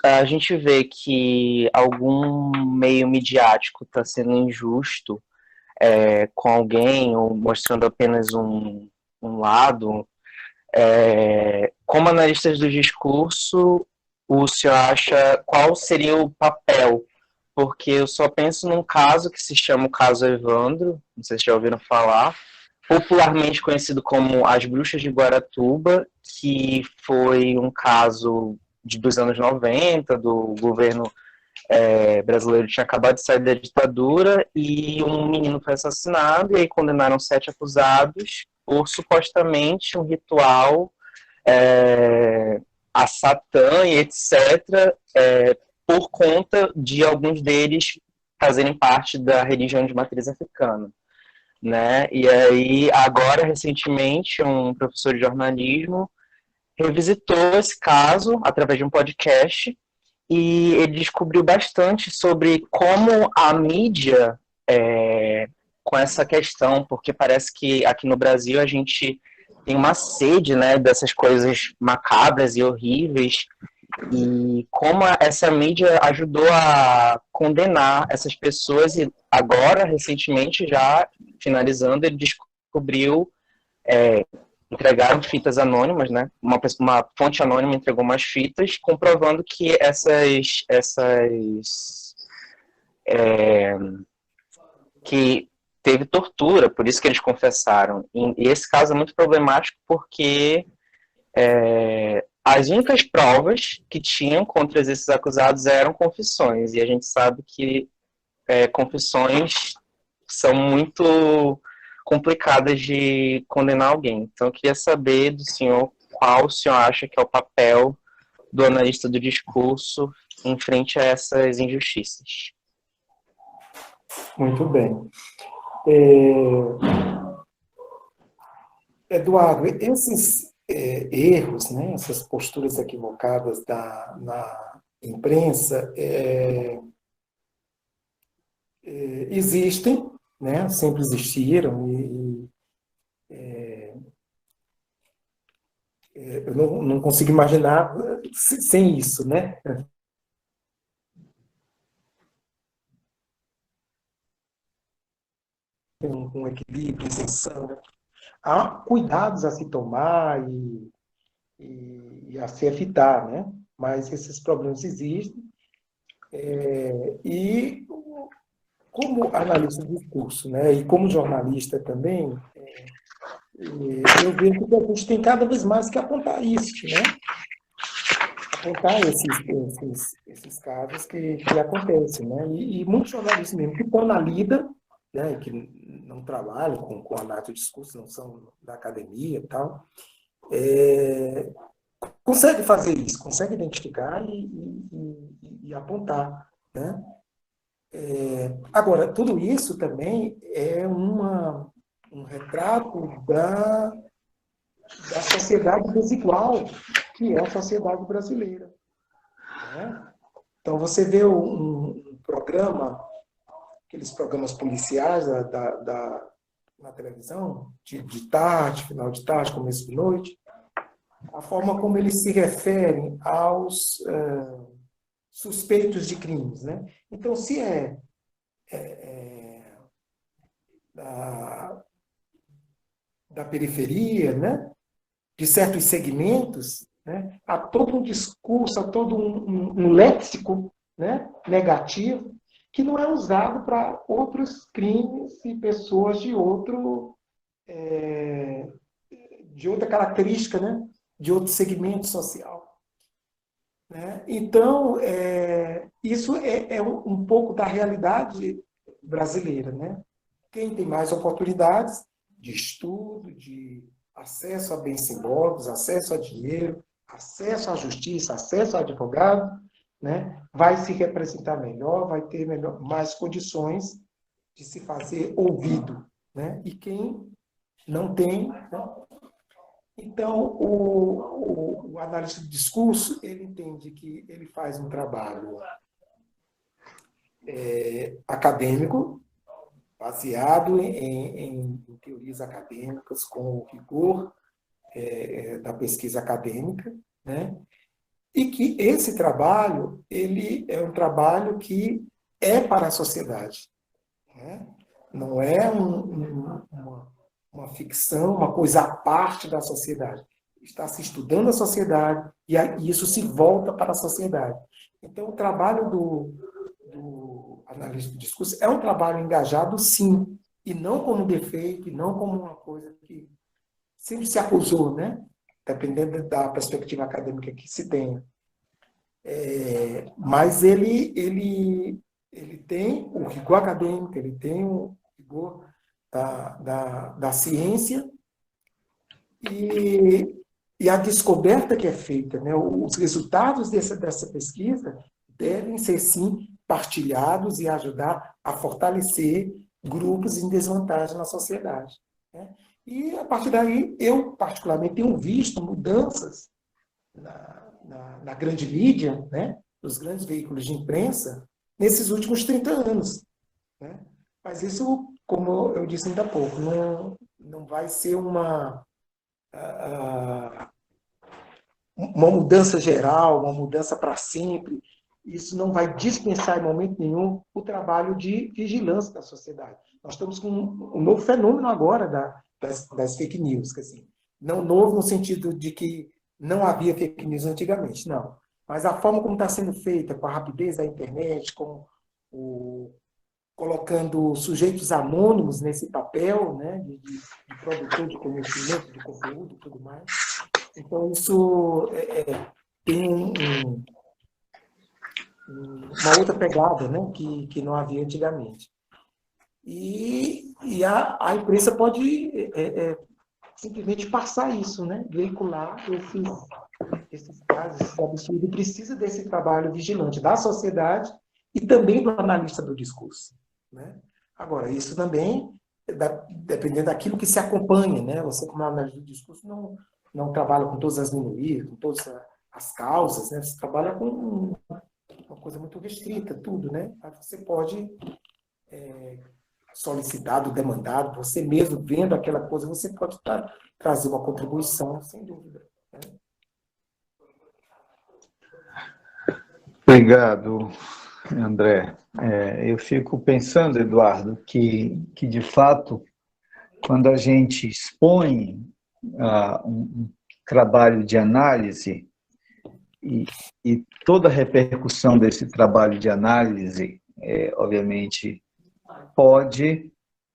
a gente vê que algum meio midiático está sendo injusto com alguém ou mostrando apenas um lado, como analistas do discurso, o senhor acha qual seria o papel? Porque eu só penso num caso que se chama o caso Evandro, não sei se já ouviram falar, popularmente conhecido como As Bruxas de Guaratuba, que foi um caso dos anos 90, do governo brasileiro tinha acabado de sair da ditadura e um menino foi assassinado, e aí condenaram 7 acusados por supostamente um ritual a Satã e etc., por conta de alguns deles fazerem parte da religião de matriz africana. Né? E aí, agora, recentemente, um professor de jornalismo revisitou esse caso através de um podcast e ele descobriu bastante sobre como a mídia, com essa questão, porque parece que aqui no Brasil a gente tem uma sede, né, dessas coisas macabras e horríveis, e como essa mídia ajudou a condenar essas pessoas, e agora, recentemente, já finalizando, ele descobriu, entregaram fitas anônimas, né? Uma fonte anônima entregou umas fitas comprovando que que teve tortura, por isso que eles confessaram. E esse caso é muito problemático porque as únicas provas que tinham contra esses acusados eram confissões, e a gente sabe que confissões são muito complicadas de condenar alguém. Então, eu queria saber do senhor qual o senhor acha que é o papel do analista do discurso em frente a essas injustiças. Muito bem. Eduardo, esses erros, né, essas posturas equivocadas na imprensa existem, né, sempre existiram, eu não consigo imaginar sem isso, né? Com equilíbrio, isenção. Há cuidados a se tomar e a se evitar, né? Mas esses problemas existem. E como analista de discurso, né? E como jornalista também, eu vejo que a gente tem cada vez mais que apontar isso, né? Apontar esses casos que acontecem, né? E muitos jornalistas mesmo que estão na lida, né? Que não trabalham com análise de discurso, não são da academia e tal, consegue fazer isso, consegue identificar e apontar, né? Agora, tudo isso também é um retrato da sociedade desigual que é a sociedade brasileira, né? Então, você vê um programa, aqueles programas policiais na televisão, de tarde, final de tarde, começo de noite, a forma como eles se referem aos suspeitos de crimes, né? Então, se é da periferia, né? De certos segmentos, né? Há todo um discurso, há todo um léxico, né? Negativo, que não é usado para outros crimes e pessoas de outra característica, né? De outro segmento social. Né? Então, isso é um pouco da realidade brasileira. Né? Quem tem mais oportunidades de estudo, de acesso a bens simbólicos, acesso a dinheiro, acesso à justiça, acesso a advogado, né? Vai se representar melhor, vai ter mais condições de se fazer ouvido. Né? E quem não tem... Né? Então, o analista de discurso, ele entende que ele faz um trabalho acadêmico, baseado em teorias acadêmicas, com o rigor da pesquisa acadêmica, né? E que esse trabalho, ele é um trabalho que é para a sociedade. Né? Não é uma ficção, uma coisa à parte da sociedade. Está se estudando a sociedade e isso se volta para a sociedade. Então, o trabalho do analista de discurso é um trabalho engajado, sim, e não como defeito, e não como uma coisa que sempre se acusou, né? Dependendo da perspectiva acadêmica que se tenha. Mas ele tem o rigor acadêmico, ele tem o rigor da ciência e a descoberta que é feita, né? Os resultados dessa pesquisa devem ser, sim, partilhados e ajudar a fortalecer grupos em desvantagem na sociedade. Né? E, a partir daí, eu, particularmente, tenho visto mudanças na grande mídia, né? Nos grandes veículos de imprensa, nesses últimos 30 anos. Né? Mas isso, como eu disse ainda há pouco, não vai ser uma mudança geral, uma mudança para sempre. Isso não vai dispensar em momento nenhum o trabalho de vigilância da sociedade. Nós estamos com um novo fenômeno agora das fake news. Assim. Não novo no sentido de que não havia fake news antigamente, não. Mas a forma como está sendo feita, com a rapidez da internet, colocando sujeitos anônimos nesse papel, né, de produtor de conhecimento, de conteúdo e tudo mais. Então, isso tem uma outra pegada, né, que não havia antigamente. E a imprensa pode simplesmente passar isso, né, veicular esses casos, esses absurdos. Precisa desse trabalho vigilante da sociedade e também do analista do discurso. Né? Agora, isso também, dependendo daquilo que se acompanha, né? Você, como analista do discurso, não trabalha com todas as minorias, com todas as causas, né? Você trabalha com uma coisa muito restrita, tudo, né? Aí você pode solicitado, demandado, você mesmo vendo aquela coisa, você pode trazer uma contribuição, sem dúvida. Né? Obrigado, André. Eu fico pensando, Eduardo, que de fato, quando a gente expõe um trabalho de análise e toda a repercussão desse trabalho de análise, obviamente, pode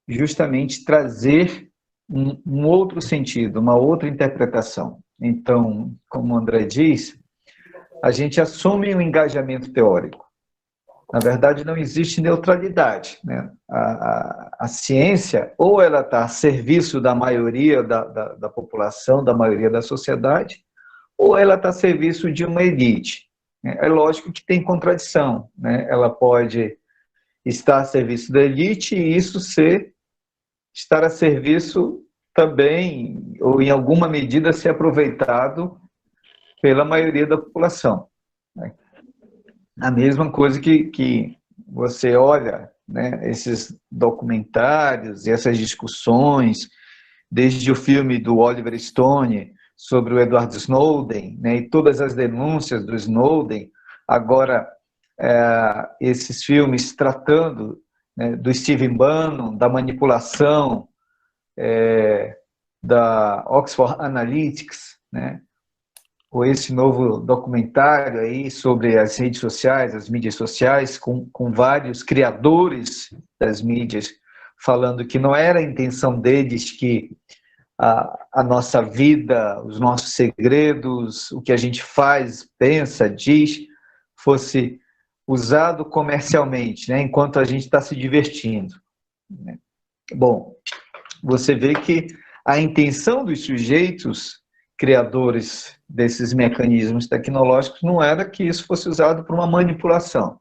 justamente trazer um outro sentido, uma outra interpretação. Então, como o André diz, a gente assume um engajamento teórico. Na verdade, não existe neutralidade. Né? A ciência, ou ela está a serviço da maioria da população, da maioria da sociedade, ou ela está a serviço de uma elite. É lógico que tem contradição. Né? Ela pode estar a serviço da elite e isso estar a serviço também, ou em alguma medida, ser aproveitado pela maioria da população. Né? A mesma coisa que você olha, né, esses documentários e essas discussões, desde o filme do Oliver Stone sobre o Edward Snowden, né, e todas as denúncias do Snowden, agora esses filmes tratando né, do Stephen Bannon, da manipulação, da Oxford Analytics, né, ou esse novo documentário aí sobre as redes sociais, as mídias sociais, com vários criadores das mídias, falando que não era a intenção deles que a nossa vida, os nossos segredos, o que a gente faz, pensa, diz, fosse usado comercialmente, né, enquanto a gente está se divertindo. Bom, você vê que a intenção dos sujeitos criadores desses mecanismos tecnológicos não era que isso fosse usado para uma manipulação.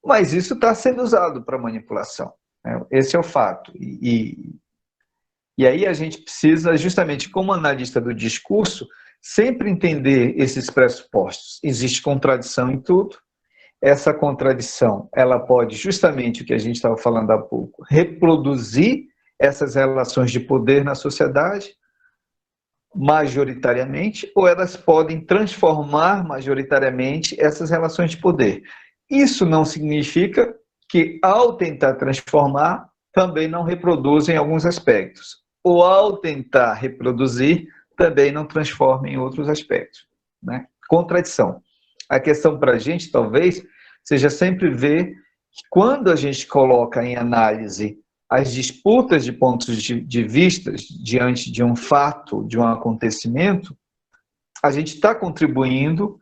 Mas isso está sendo usado para manipulação, né? Esse é o fato. E aí a gente precisa, justamente como analista do discurso, sempre entender esses pressupostos. Existe contradição em tudo. Essa contradição, ela pode, justamente o que a gente estava falando há pouco, reproduzir essas relações de poder na sociedade, majoritariamente, ou elas podem transformar majoritariamente essas relações de poder. Isso não significa que, ao tentar transformar, também não reproduzem alguns aspectos, ou ao tentar reproduzir, também não transforma em outros aspectos, né? Contradição. A questão para a gente, talvez, seja sempre ver que quando a gente coloca em análise as disputas de pontos de vista diante de um fato, de um acontecimento, a gente está contribuindo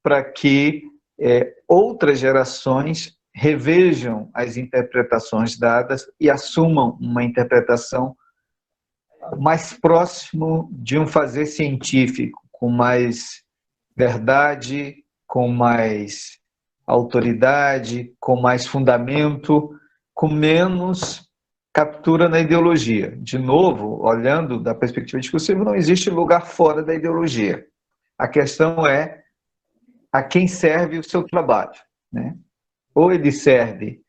para que outras gerações revejam as interpretações dadas e assumam uma interpretação mais próximo de um fazer científico, com mais verdade, com mais autoridade, com mais fundamento, com menos captura na ideologia. De novo, olhando da perspectiva discursiva, não existe lugar fora da ideologia. A questão é a quem serve o seu trabalho, né? Ou ele serve,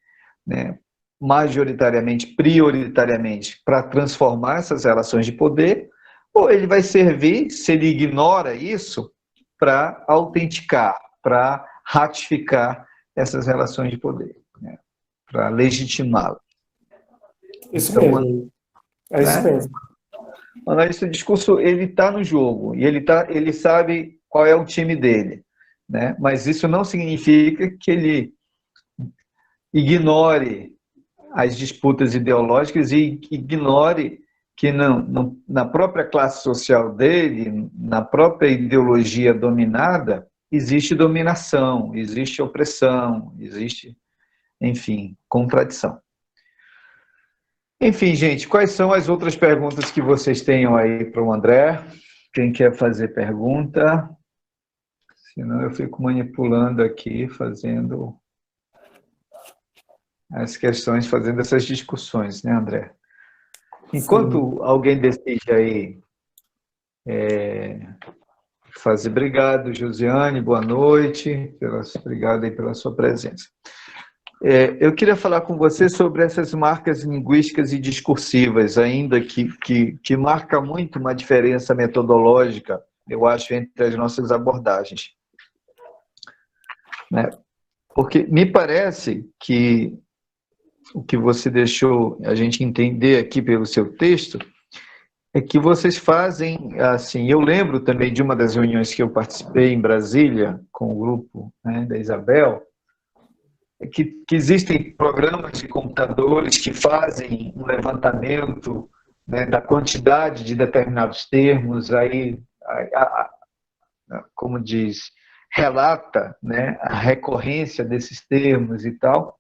né, majoritariamente, prioritariamente, para transformar essas relações de poder, ou ele vai servir, se ele ignora isso, para autenticar, para ratificar essas relações de poder, né, para legitimá-las. Isso Então, mesmo. É isso né? mesmo. O analista de discurso, ele está no jogo e ele sabe qual é o time dele, né? Mas isso não significa que ele ignore as disputas ideológicas e ignore que na própria classe social dele, na própria ideologia dominada, existe dominação, existe opressão, existe, enfim, contradição. Enfim, gente, quais são as outras perguntas que vocês tenham aí para o André? Quem quer fazer pergunta? Senão eu fico manipulando aqui, fazendo as questões, fazendo essas discussões, né, André? Enquanto alguém decide aí fazer, obrigado, Josiane, boa noite, obrigado aí pela sua presença. Eu queria falar com você sobre essas marcas linguísticas e discursivas, ainda que marca muito uma diferença metodológica, eu acho, entre as nossas abordagens, né? Porque me parece que o que você deixou a gente entender aqui pelo seu texto é que vocês fazem, assim, eu lembro também de uma das reuniões que eu participei em Brasília, com o grupo, né, da Isabel, que existem programas de computadores que fazem um levantamento, né, da quantidade de determinados termos, aí, como diz, relata, né, a recorrência desses termos e tal.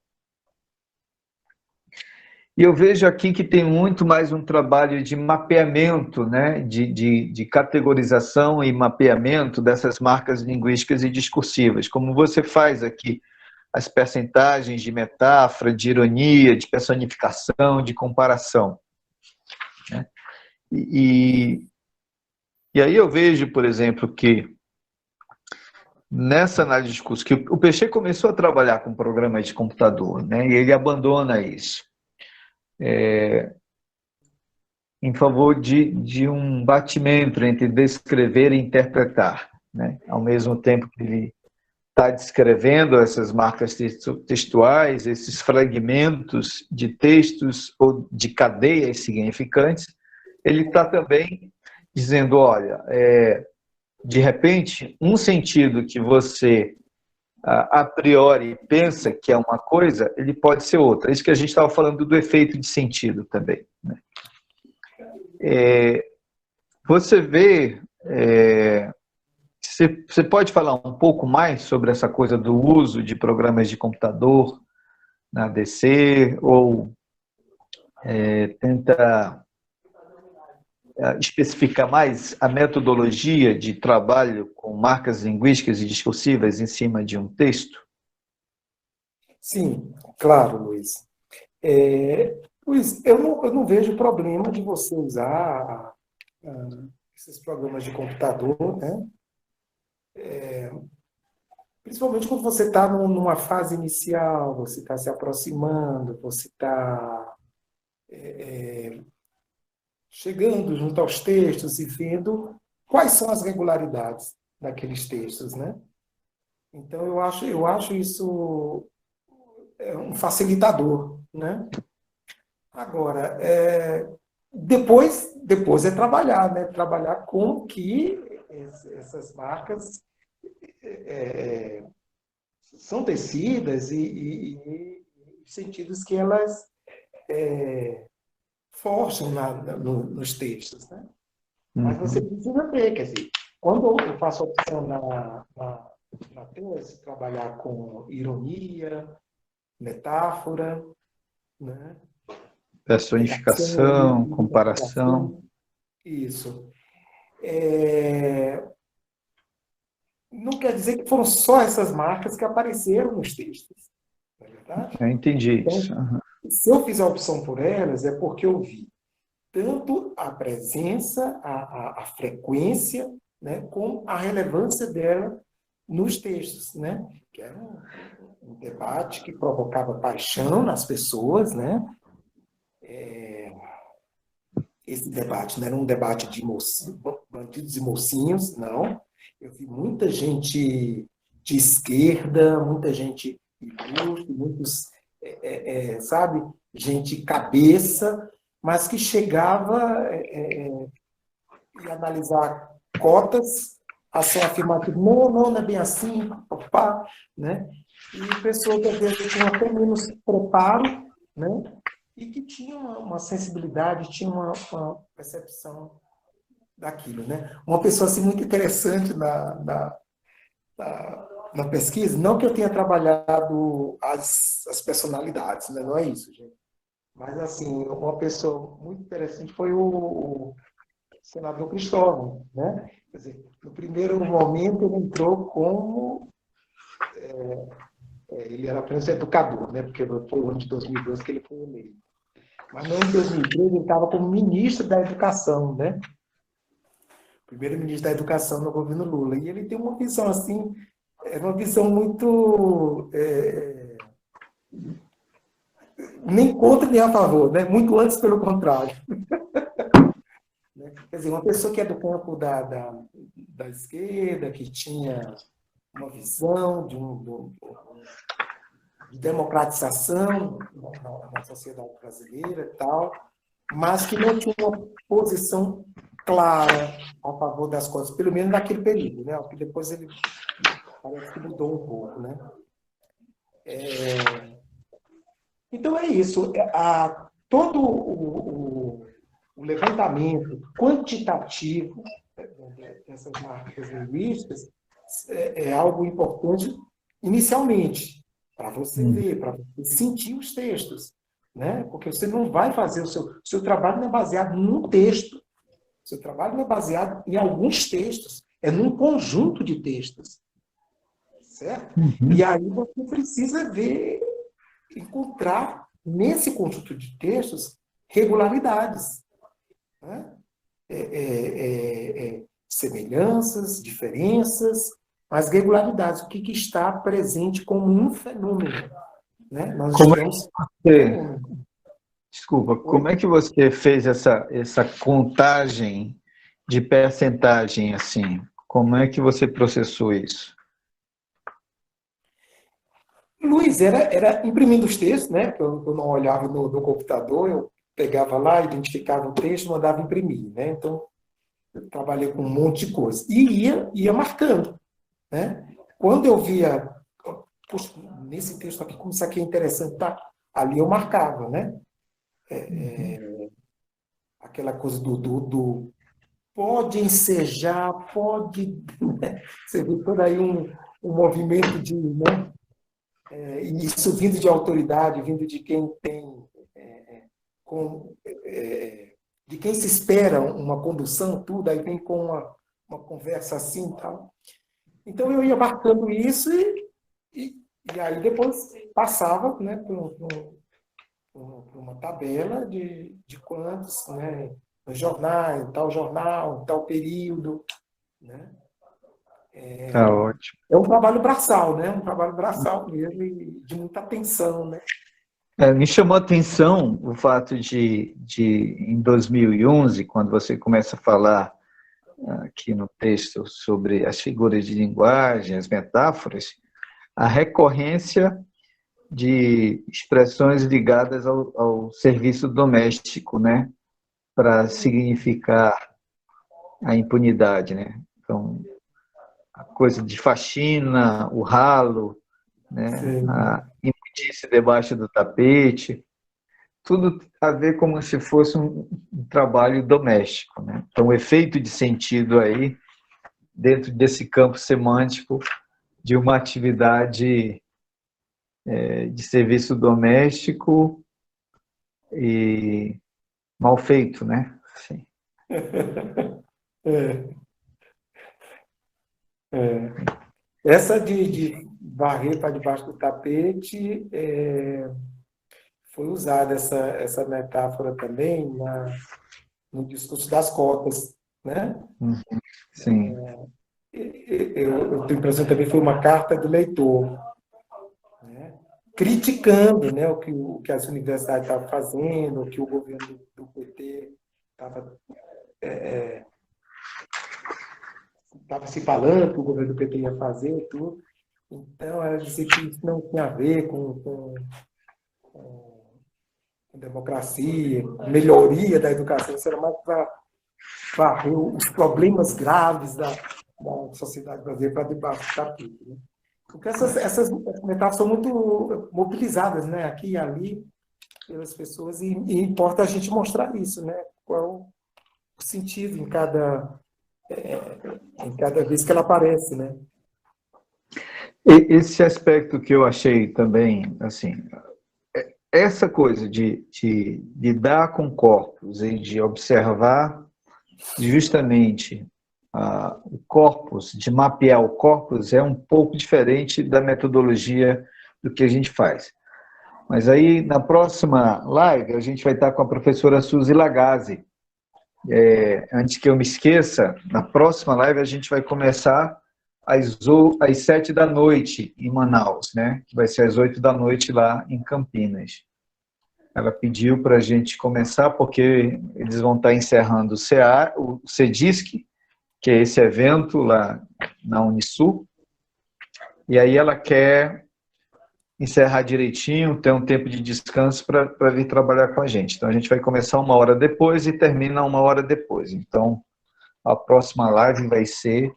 E eu vejo aqui que tem muito mais um trabalho de mapeamento, né, de categorização e mapeamento dessas marcas linguísticas e discursivas, como você faz aqui, as percentagens de metáfora, de ironia, de personificação, de comparação, né? E aí eu vejo, por exemplo, que nessa análise de discurso, que o Peixe começou a trabalhar com programas de computador, né, e ele abandona isso em favor de um batimento entre descrever e interpretar, né, ao mesmo tempo que ele está descrevendo essas marcas textuais, esses fragmentos de textos ou de cadeias significantes, ele está também dizendo, olha, de repente, um sentido que você a priori pensa que é uma coisa, ele pode ser outra. Isso que a gente estava falando do efeito de sentido também, né? Você vê, você pode falar um pouco mais sobre essa coisa do uso de programas de computador na DC, ou tenta especificar mais a metodologia de trabalho com marcas linguísticas e discursivas em cima de um texto? Sim, claro, Luiz. Luiz, eu não vejo problema de você usar esses programas de computador, né? Principalmente quando você está numa fase inicial, você está se aproximando, você está chegando junto aos textos e vendo quais são as regularidades daqueles textos, né? Então, eu acho isso um facilitador, né? Agora, depois é trabalhar, né? Trabalhar com que essas marcas são tecidas e sentidos que elas forçam nos textos, né? Mas você precisa ver, quer dizer, quando eu faço a opção na tese, trabalhar com ironia, metáfora, né? Personificação, comparação. Isso. Não quer dizer que foram só essas marcas que apareceram nos textos, não é verdade? Eu entendi isso. Então, se eu fiz a opção por elas, é porque eu vi tanto a presença, a frequência, né, como a relevância dela nos textos, né? Que era um debate que provocava paixão nas pessoas, né? Esse debate não era um debate de bandidos e mocinhos, não. Eu vi muita gente de esquerda, muita gente ilustre, muitos, sabe, gente cabeça, mas que chegava e analisar cotas, ação afirmativa, não é bem assim, papá, né? E pessoas que às vezes tinham até menos preparo, né? E que tinham uma sensibilidade, tinham uma percepção daquilo, né? Uma pessoa assim, muito interessante na pesquisa, não que eu tenha trabalhado as personalidades, né? Não é isso, gente. Mas, assim, uma pessoa muito interessante foi o senador Cristóvão, né? Quer dizer, no primeiro momento ele entrou como... ele era apenas educador, né? Porque foi o ano de 2012 que ele foi eleito. Mas no ano de 2013 ele estava como ministro da Educação, né? Primeiro ministro da Educação no governo Lula. E ele tem uma visão assim, uma visão muito... nem contra nem a favor, né? Muito antes pelo contrário. Quer dizer, uma pessoa que é do campo da esquerda, que tinha uma visão de democratização na sociedade brasileira e tal, mas que não tinha uma posição clara a favor das coisas, pelo menos naquele período, né? Porque depois ele parece que mudou um pouco, né? Então é isso. Todo o levantamento quantitativo dessas marcas linguísticas é algo importante inicialmente, para você ver, para você sentir os textos, né? Porque você não vai fazer o seu trabalho não é baseado num texto, o seu trabalho não é baseado em alguns textos, é num conjunto de textos, certo? E aí você precisa ver, encontrar nesse conjunto de textos regularidades, né? Semelhanças, diferenças, mas regularidades, o que está presente como um fenômeno, né? Nós estamos... Desculpa, como é que você fez essa contagem de percentagem assim? Como é que você processou isso? Luiz, era imprimindo os textos, né? Que eu não olhava no computador, eu pegava lá, identificava o texto, mandava imprimir, né? Então, eu trabalhei com um monte de coisa. E ia marcando, né? Quando eu via, puxa, nesse texto aqui, como isso aqui é interessante, tá? Ali eu marcava, né? Aquela coisa do pode ensejar, pode. Né? Você vê por aí um movimento de. Né? Isso vindo de autoridade, vindo de quem tem. Com, de quem se espera uma condução, tudo, aí vem com uma conversa assim e tal. Então eu ia marcando isso e, e aí depois passava, né, por uma tabela de quantos, né, nos jornais, em tal período, né? Tá ótimo. É um trabalho braçal, né? Um trabalho braçal mesmo e de muita atenção, né? Me chamou a atenção o fato em 2011, quando você começa a falar aqui no texto sobre as figuras de linguagem, as metáforas, a recorrência de expressões ligadas ao serviço doméstico, né, para significar a impunidade, né? Então, a coisa de faxina, o ralo, né, Sim. a imundície debaixo do tapete, tudo a ver como se fosse um trabalho doméstico, né? Então, o efeito de sentido aí, dentro desse campo semântico de uma atividade de serviço doméstico e mal feito, né? Assim. É, é. Essa de varrer para debaixo do tapete foi usada essa metáfora também no discurso das cotas, né? Sim. Eu tenho a impressão que também foi uma carta do leitor, né? Criticando, né, o que as universidades estavam fazendo, o que o governo do PT estava se falando que o governo do PT ia fazer, tudo. Então, ela dizia que isso não tinha a ver com democracia, com melhoria da educação, isso era mais para varrer os problemas graves da sociedade brasileira para debaixo do tapete. Né? Porque essas metáforas são muito mobilizadas, né, aqui e ali, pelas pessoas, e importa a gente mostrar isso, né? Qual o sentido em cada vez que ela aparece, né? Esse aspecto que eu achei também, assim, essa coisa de lidar com corpos e de observar justamente o corpus, de mapear o corpus, é um pouco diferente da metodologia do que a gente faz. Mas aí, na próxima live, a gente vai estar com a professora Suzy Lagazzi. Antes que eu me esqueça, na próxima live a gente vai começar às 7 da noite em Manaus, né? Que vai ser às 8 da noite lá em Campinas. Ela pediu para a gente começar, porque eles vão estar encerrando o CEDISC, que é esse evento lá na Unisul, e aí ela quer encerrar direitinho, ter um tempo de descanso para vir trabalhar com a gente. Então, a gente vai começar 1 hora depois e termina 1 hora depois. Então, a próxima live vai ser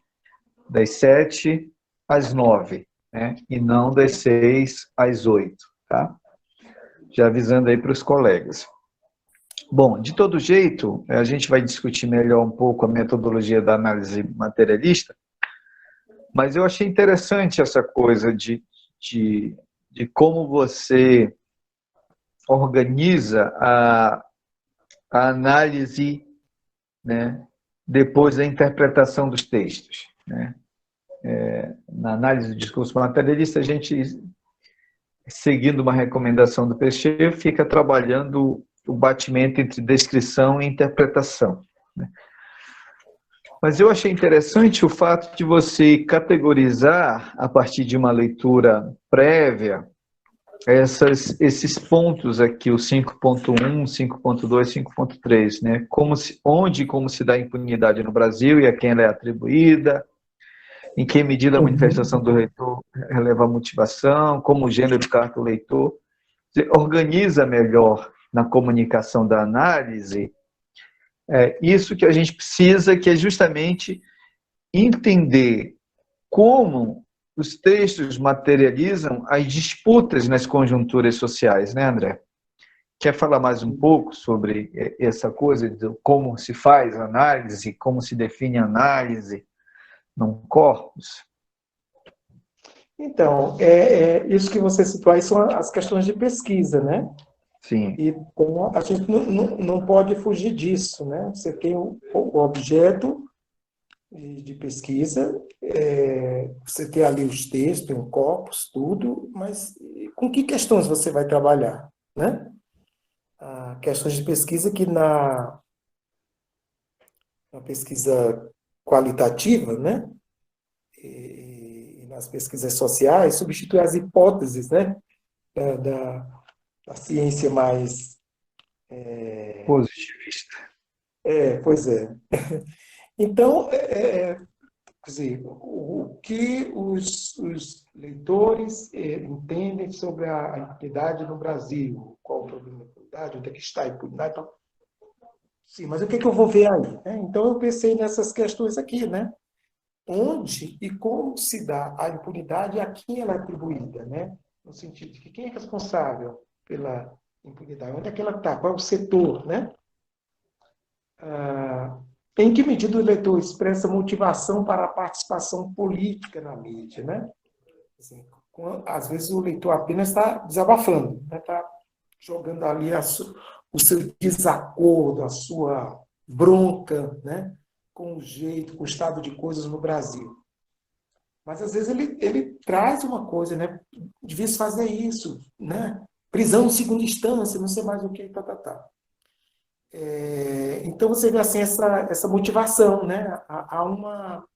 das 7 às 9, né? E não das 6 às 8, tá? Já avisando aí para os colegas. Bom, de todo jeito, a gente vai discutir melhor um pouco a metodologia da análise materialista, mas eu achei interessante essa coisa de como você organiza a análise, né, depois da interpretação dos textos, né? Na análise do discurso materialista, a gente, seguindo uma recomendação do Peixeira, fica trabalhando o batimento entre descrição e interpretação, né? Mas eu achei interessante o fato de você categorizar, a partir de uma leitura prévia, esses pontos aqui, o 5.1, 5.2, 5.3, né? Onde e como se dá impunidade no Brasil e a quem ela é atribuída, em que medida a manifestação do leitor releva a motivação, como o gênero carta o leitor, você organiza melhor na comunicação da análise, isso que a gente precisa, que é justamente entender como os textos materializam as disputas nas conjunturas sociais, né, André? Quer falar mais um pouco sobre essa coisa de como se faz análise, como se define análise num corpus? Então, isso que você citou aí são as questões de pesquisa, né? Sim. E a gente não pode fugir disso, né? Você tem o objeto de pesquisa, você tem ali os textos, tem um corpus, tudo, mas com que questões você vai trabalhar, né? Questões de pesquisa que na pesquisa qualitativa, né? E nas pesquisas sociais, substitui as hipóteses, né? Da ciência mais... Positivista. Pois é. Então, quer dizer, o que os leitores entendem sobre a impunidade no Brasil? Qual o problema da impunidade? Onde é que está a impunidade? Então, sim, mas o que é que eu vou ver aí? Então, eu pensei nessas questões aqui, né? Onde e como se dá a impunidade e a quem ela é atribuída, né? No sentido de que quem é responsável pela impunidade? Onde é que ela está? Qual é o setor, né? Em que medida o eleitor expressa motivação para a participação política na mídia, né? Assim, às vezes o leitor apenas está desabafando, né? Está jogando ali o seu desacordo, a sua bronca, né? Com o jeito, com o estado de coisas no Brasil. Mas às vezes ele traz uma coisa, né? Devia se fazer isso, né? Prisão de segunda instância, não sei mais o que, tá. Então você vê assim essa motivação, né? Há uma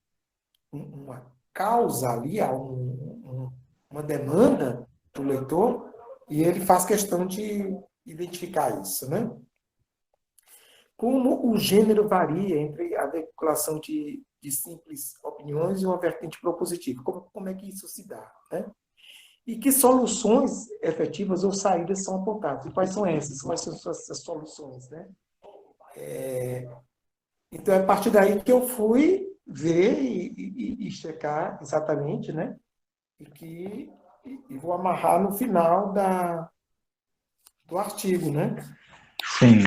causa ali, há uma demanda do leitor e ele faz questão de identificar isso, né? Como o gênero varia entre a veiculação de simples opiniões e uma vertente propositiva? Como é que isso se dá, né? E que soluções efetivas ou saídas são apontadas? E quais são essas? Quais são essas soluções, né? Então, é a partir daí que eu fui ver e checar exatamente, né? E vou amarrar no final do artigo, né? Sim.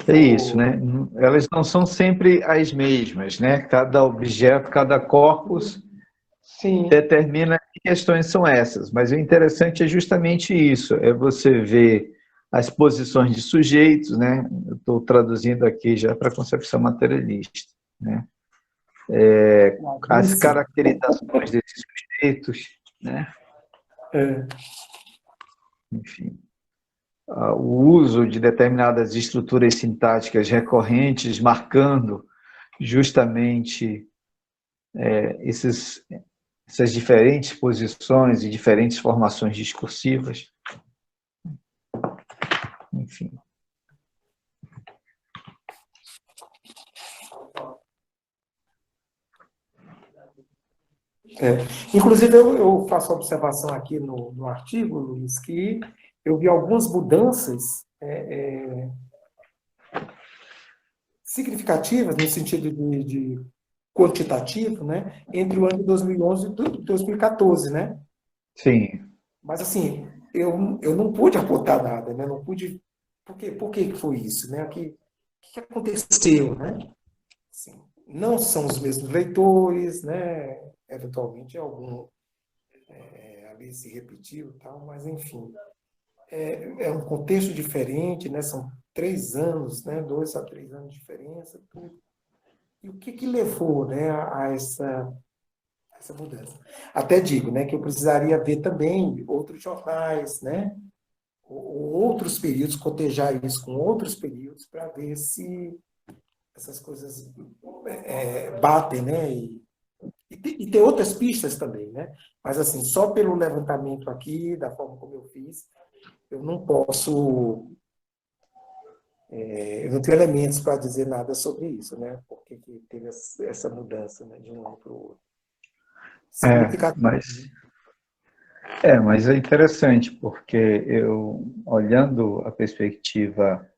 É isso, né? Elas não são sempre as mesmas, né? Cada objeto, cada corpus Sim. determina que questões são essas. Mas o interessante é justamente isso, é você ver as posições de sujeitos, né? Eu estou traduzindo aqui já para a concepção materialista, né? As caracterizações desses sujeitos, né? Enfim, o uso de determinadas estruturas sintáticas recorrentes, marcando justamente essas diferentes posições e diferentes formações discursivas. Enfim. Inclusive, eu faço observação aqui no artigo, Luiz, que eu vi algumas mudanças significativas no sentido de quantitativo, né, entre o ano de 2011 e 2014, né? Sim. Mas, assim, eu não pude apontar nada, né? Não pude... Por que foi isso, né? O que aconteceu, né? Assim, não são os mesmos leitores, né? Eventualmente algum ali se repetiu e tal, mas, enfim, é um contexto diferente, né? São 3 anos, né? 2 a 3 anos de diferença, tudo. E o que levou, né, a essa mudança? Até digo, né, que eu precisaria ver também outros jornais, né, ou outros períodos, cotejar isso com outros períodos para ver se essas coisas batem, né, e ter outras pistas também, né? Mas assim, só pelo levantamento aqui, da forma como eu fiz, eu não posso Eu não tenho elementos para dizer nada sobre isso, né? Porque que teve essa mudança, né, de um ano para o outro. Significativo. Mas é interessante, porque eu, olhando a perspectiva,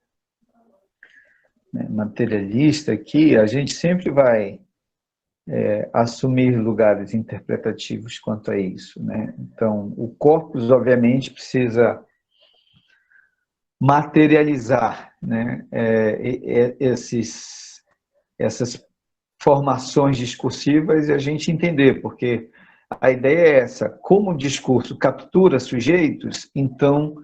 né, materialista aqui, a gente sempre vai assumir lugares interpretativos quanto a isso, né? Então, o corpus, obviamente, precisa materializar, né, essas formações discursivas e a gente entender, porque a ideia é essa: como o discurso captura sujeitos, então,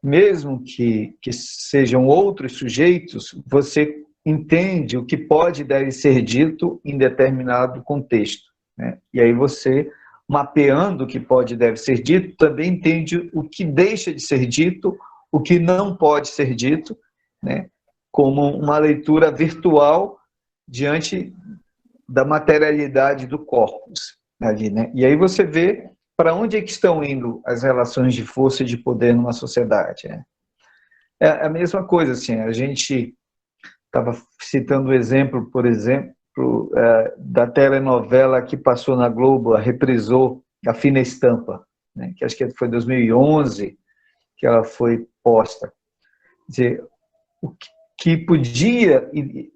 mesmo que sejam outros sujeitos, você entende o que pode e deve ser dito em determinado contexto, né? E aí você, mapeando o que pode e deve ser dito, também entende o que deixa de ser dito, o que não pode ser dito, né? Como uma leitura virtual diante da materialidade do corpus ali, né? E aí você vê para onde é que estão indo as relações de força e de poder numa sociedade, né? É a mesma coisa, assim, a gente estava citando o exemplo, por exemplo, da telenovela que passou na Globo, a reprisou, A Fina Estampa, né? Que acho que foi 2011 que ela foi posta. Quer dizer, o que podia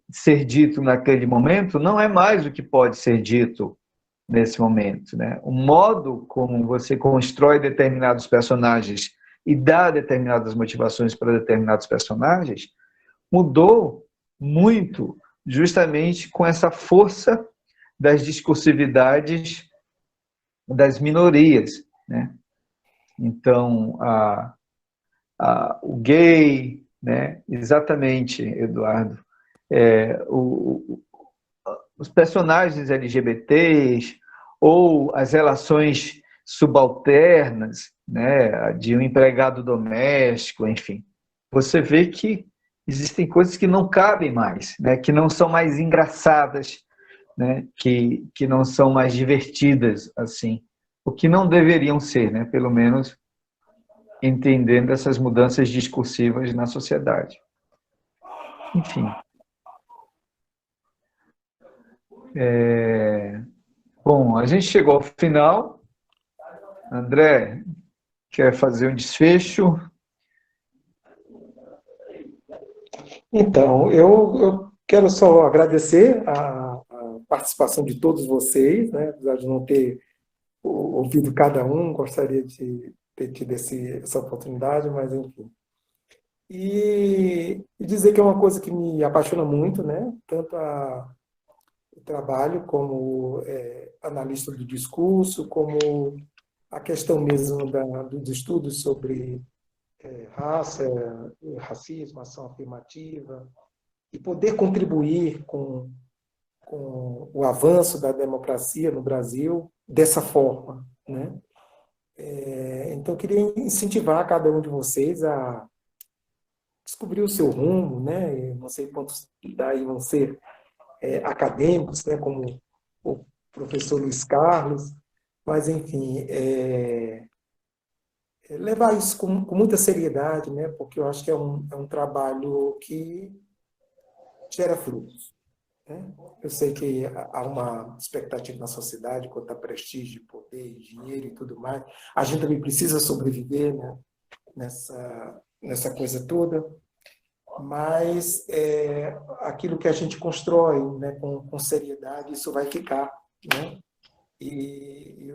ser dito naquele momento não é mais o que pode ser dito nesse momento, né? O modo como você constrói determinados personagens e dá determinadas motivações para determinados personagens mudou muito, justamente com essa força das discursividades das minorias, né? Então, o gay, né? Exatamente, Eduardo. Os personagens LGBTs ou as relações subalternas, né, de um empregado doméstico, enfim. Você vê que existem coisas que não cabem mais, né, que não são mais engraçadas, né, que não são mais divertidas, assim, o que não deveriam ser, né, pelo menos entendendo essas mudanças discursivas na sociedade. Enfim. Bom, a gente chegou ao final. André, quer fazer um desfecho? Então, eu quero só agradecer a participação de todos vocês, né? Apesar de não ter ouvido cada um, gostaria de ter tido essa oportunidade, mas enfim. E dizer que é uma coisa que me apaixona muito, né? Tanto o trabalho como analista do discurso, como a questão mesmo dos estudos sobre raça, racismo, ação afirmativa, e poder contribuir com o avanço da democracia no Brasil dessa forma, né? Então, eu queria incentivar cada um de vocês a descobrir o seu rumo, né? Eu não sei quantos daí vão ser acadêmicos, né? Como o professor Luiz Carlos, mas, enfim, levar isso com muita seriedade, né? Porque eu acho que é um trabalho que gera frutos, né? Eu sei que há uma expectativa na sociedade quanto a prestígio, poder, dinheiro e tudo mais. A gente também precisa sobreviver, né? Nessa coisa toda, mas aquilo que a gente constrói, né, com seriedade, isso vai ficar, né? E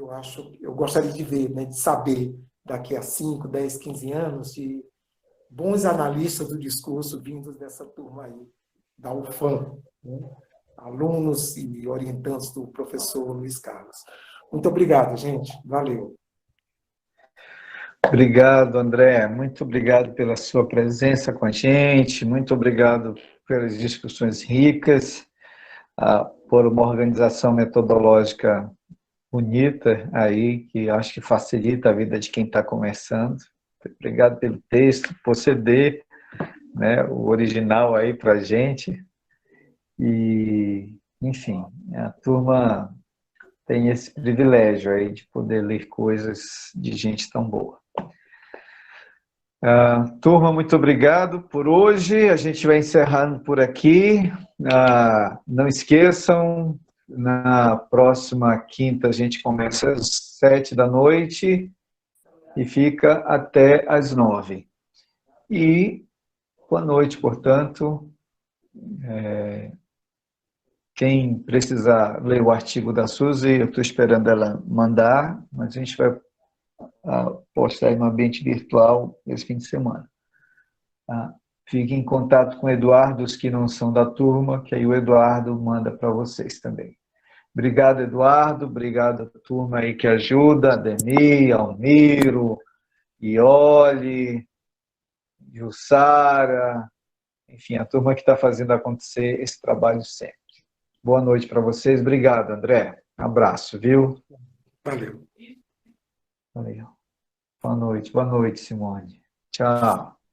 eu gostaria de ver, né, de saber daqui a 5, 10, 15 anos, de bons analistas do discurso vindos dessa turma aí, da UFAM, né? Alunos e orientantes do professor Luiz Carlos. Muito obrigado, gente. Valeu. Obrigado, André. Muito obrigado pela sua presença com a gente. Muito obrigado pelas discussões ricas, por uma organização metodológica bonita aí, que acho que facilita a vida de quem está começando. Obrigado pelo texto, por ceder, né, o original aí para a gente. E, enfim, a turma tem esse privilégio aí de poder ler coisas de gente tão boa. Turma, muito obrigado por hoje. A gente vai encerrando por aqui. Não esqueçam, na próxima quinta a gente começa às 7 da noite e fica até às 9. E boa noite, portanto. Quem precisar ler o artigo da Suzy, eu estou esperando ela mandar, mas a gente vai postar no ambiente virtual esse fim de semana. Fique em contato com o Eduardo, os que não são da turma, que aí o Eduardo manda para vocês também. Obrigado, Eduardo. Obrigado a turma aí que ajuda, Ademir, Almiro, Ioli, Jussara, enfim, a turma que está fazendo acontecer esse trabalho sempre. Boa noite para vocês. Obrigado, André. Abraço, viu? Valeu. Valeu. Boa noite, Simone. Tchau.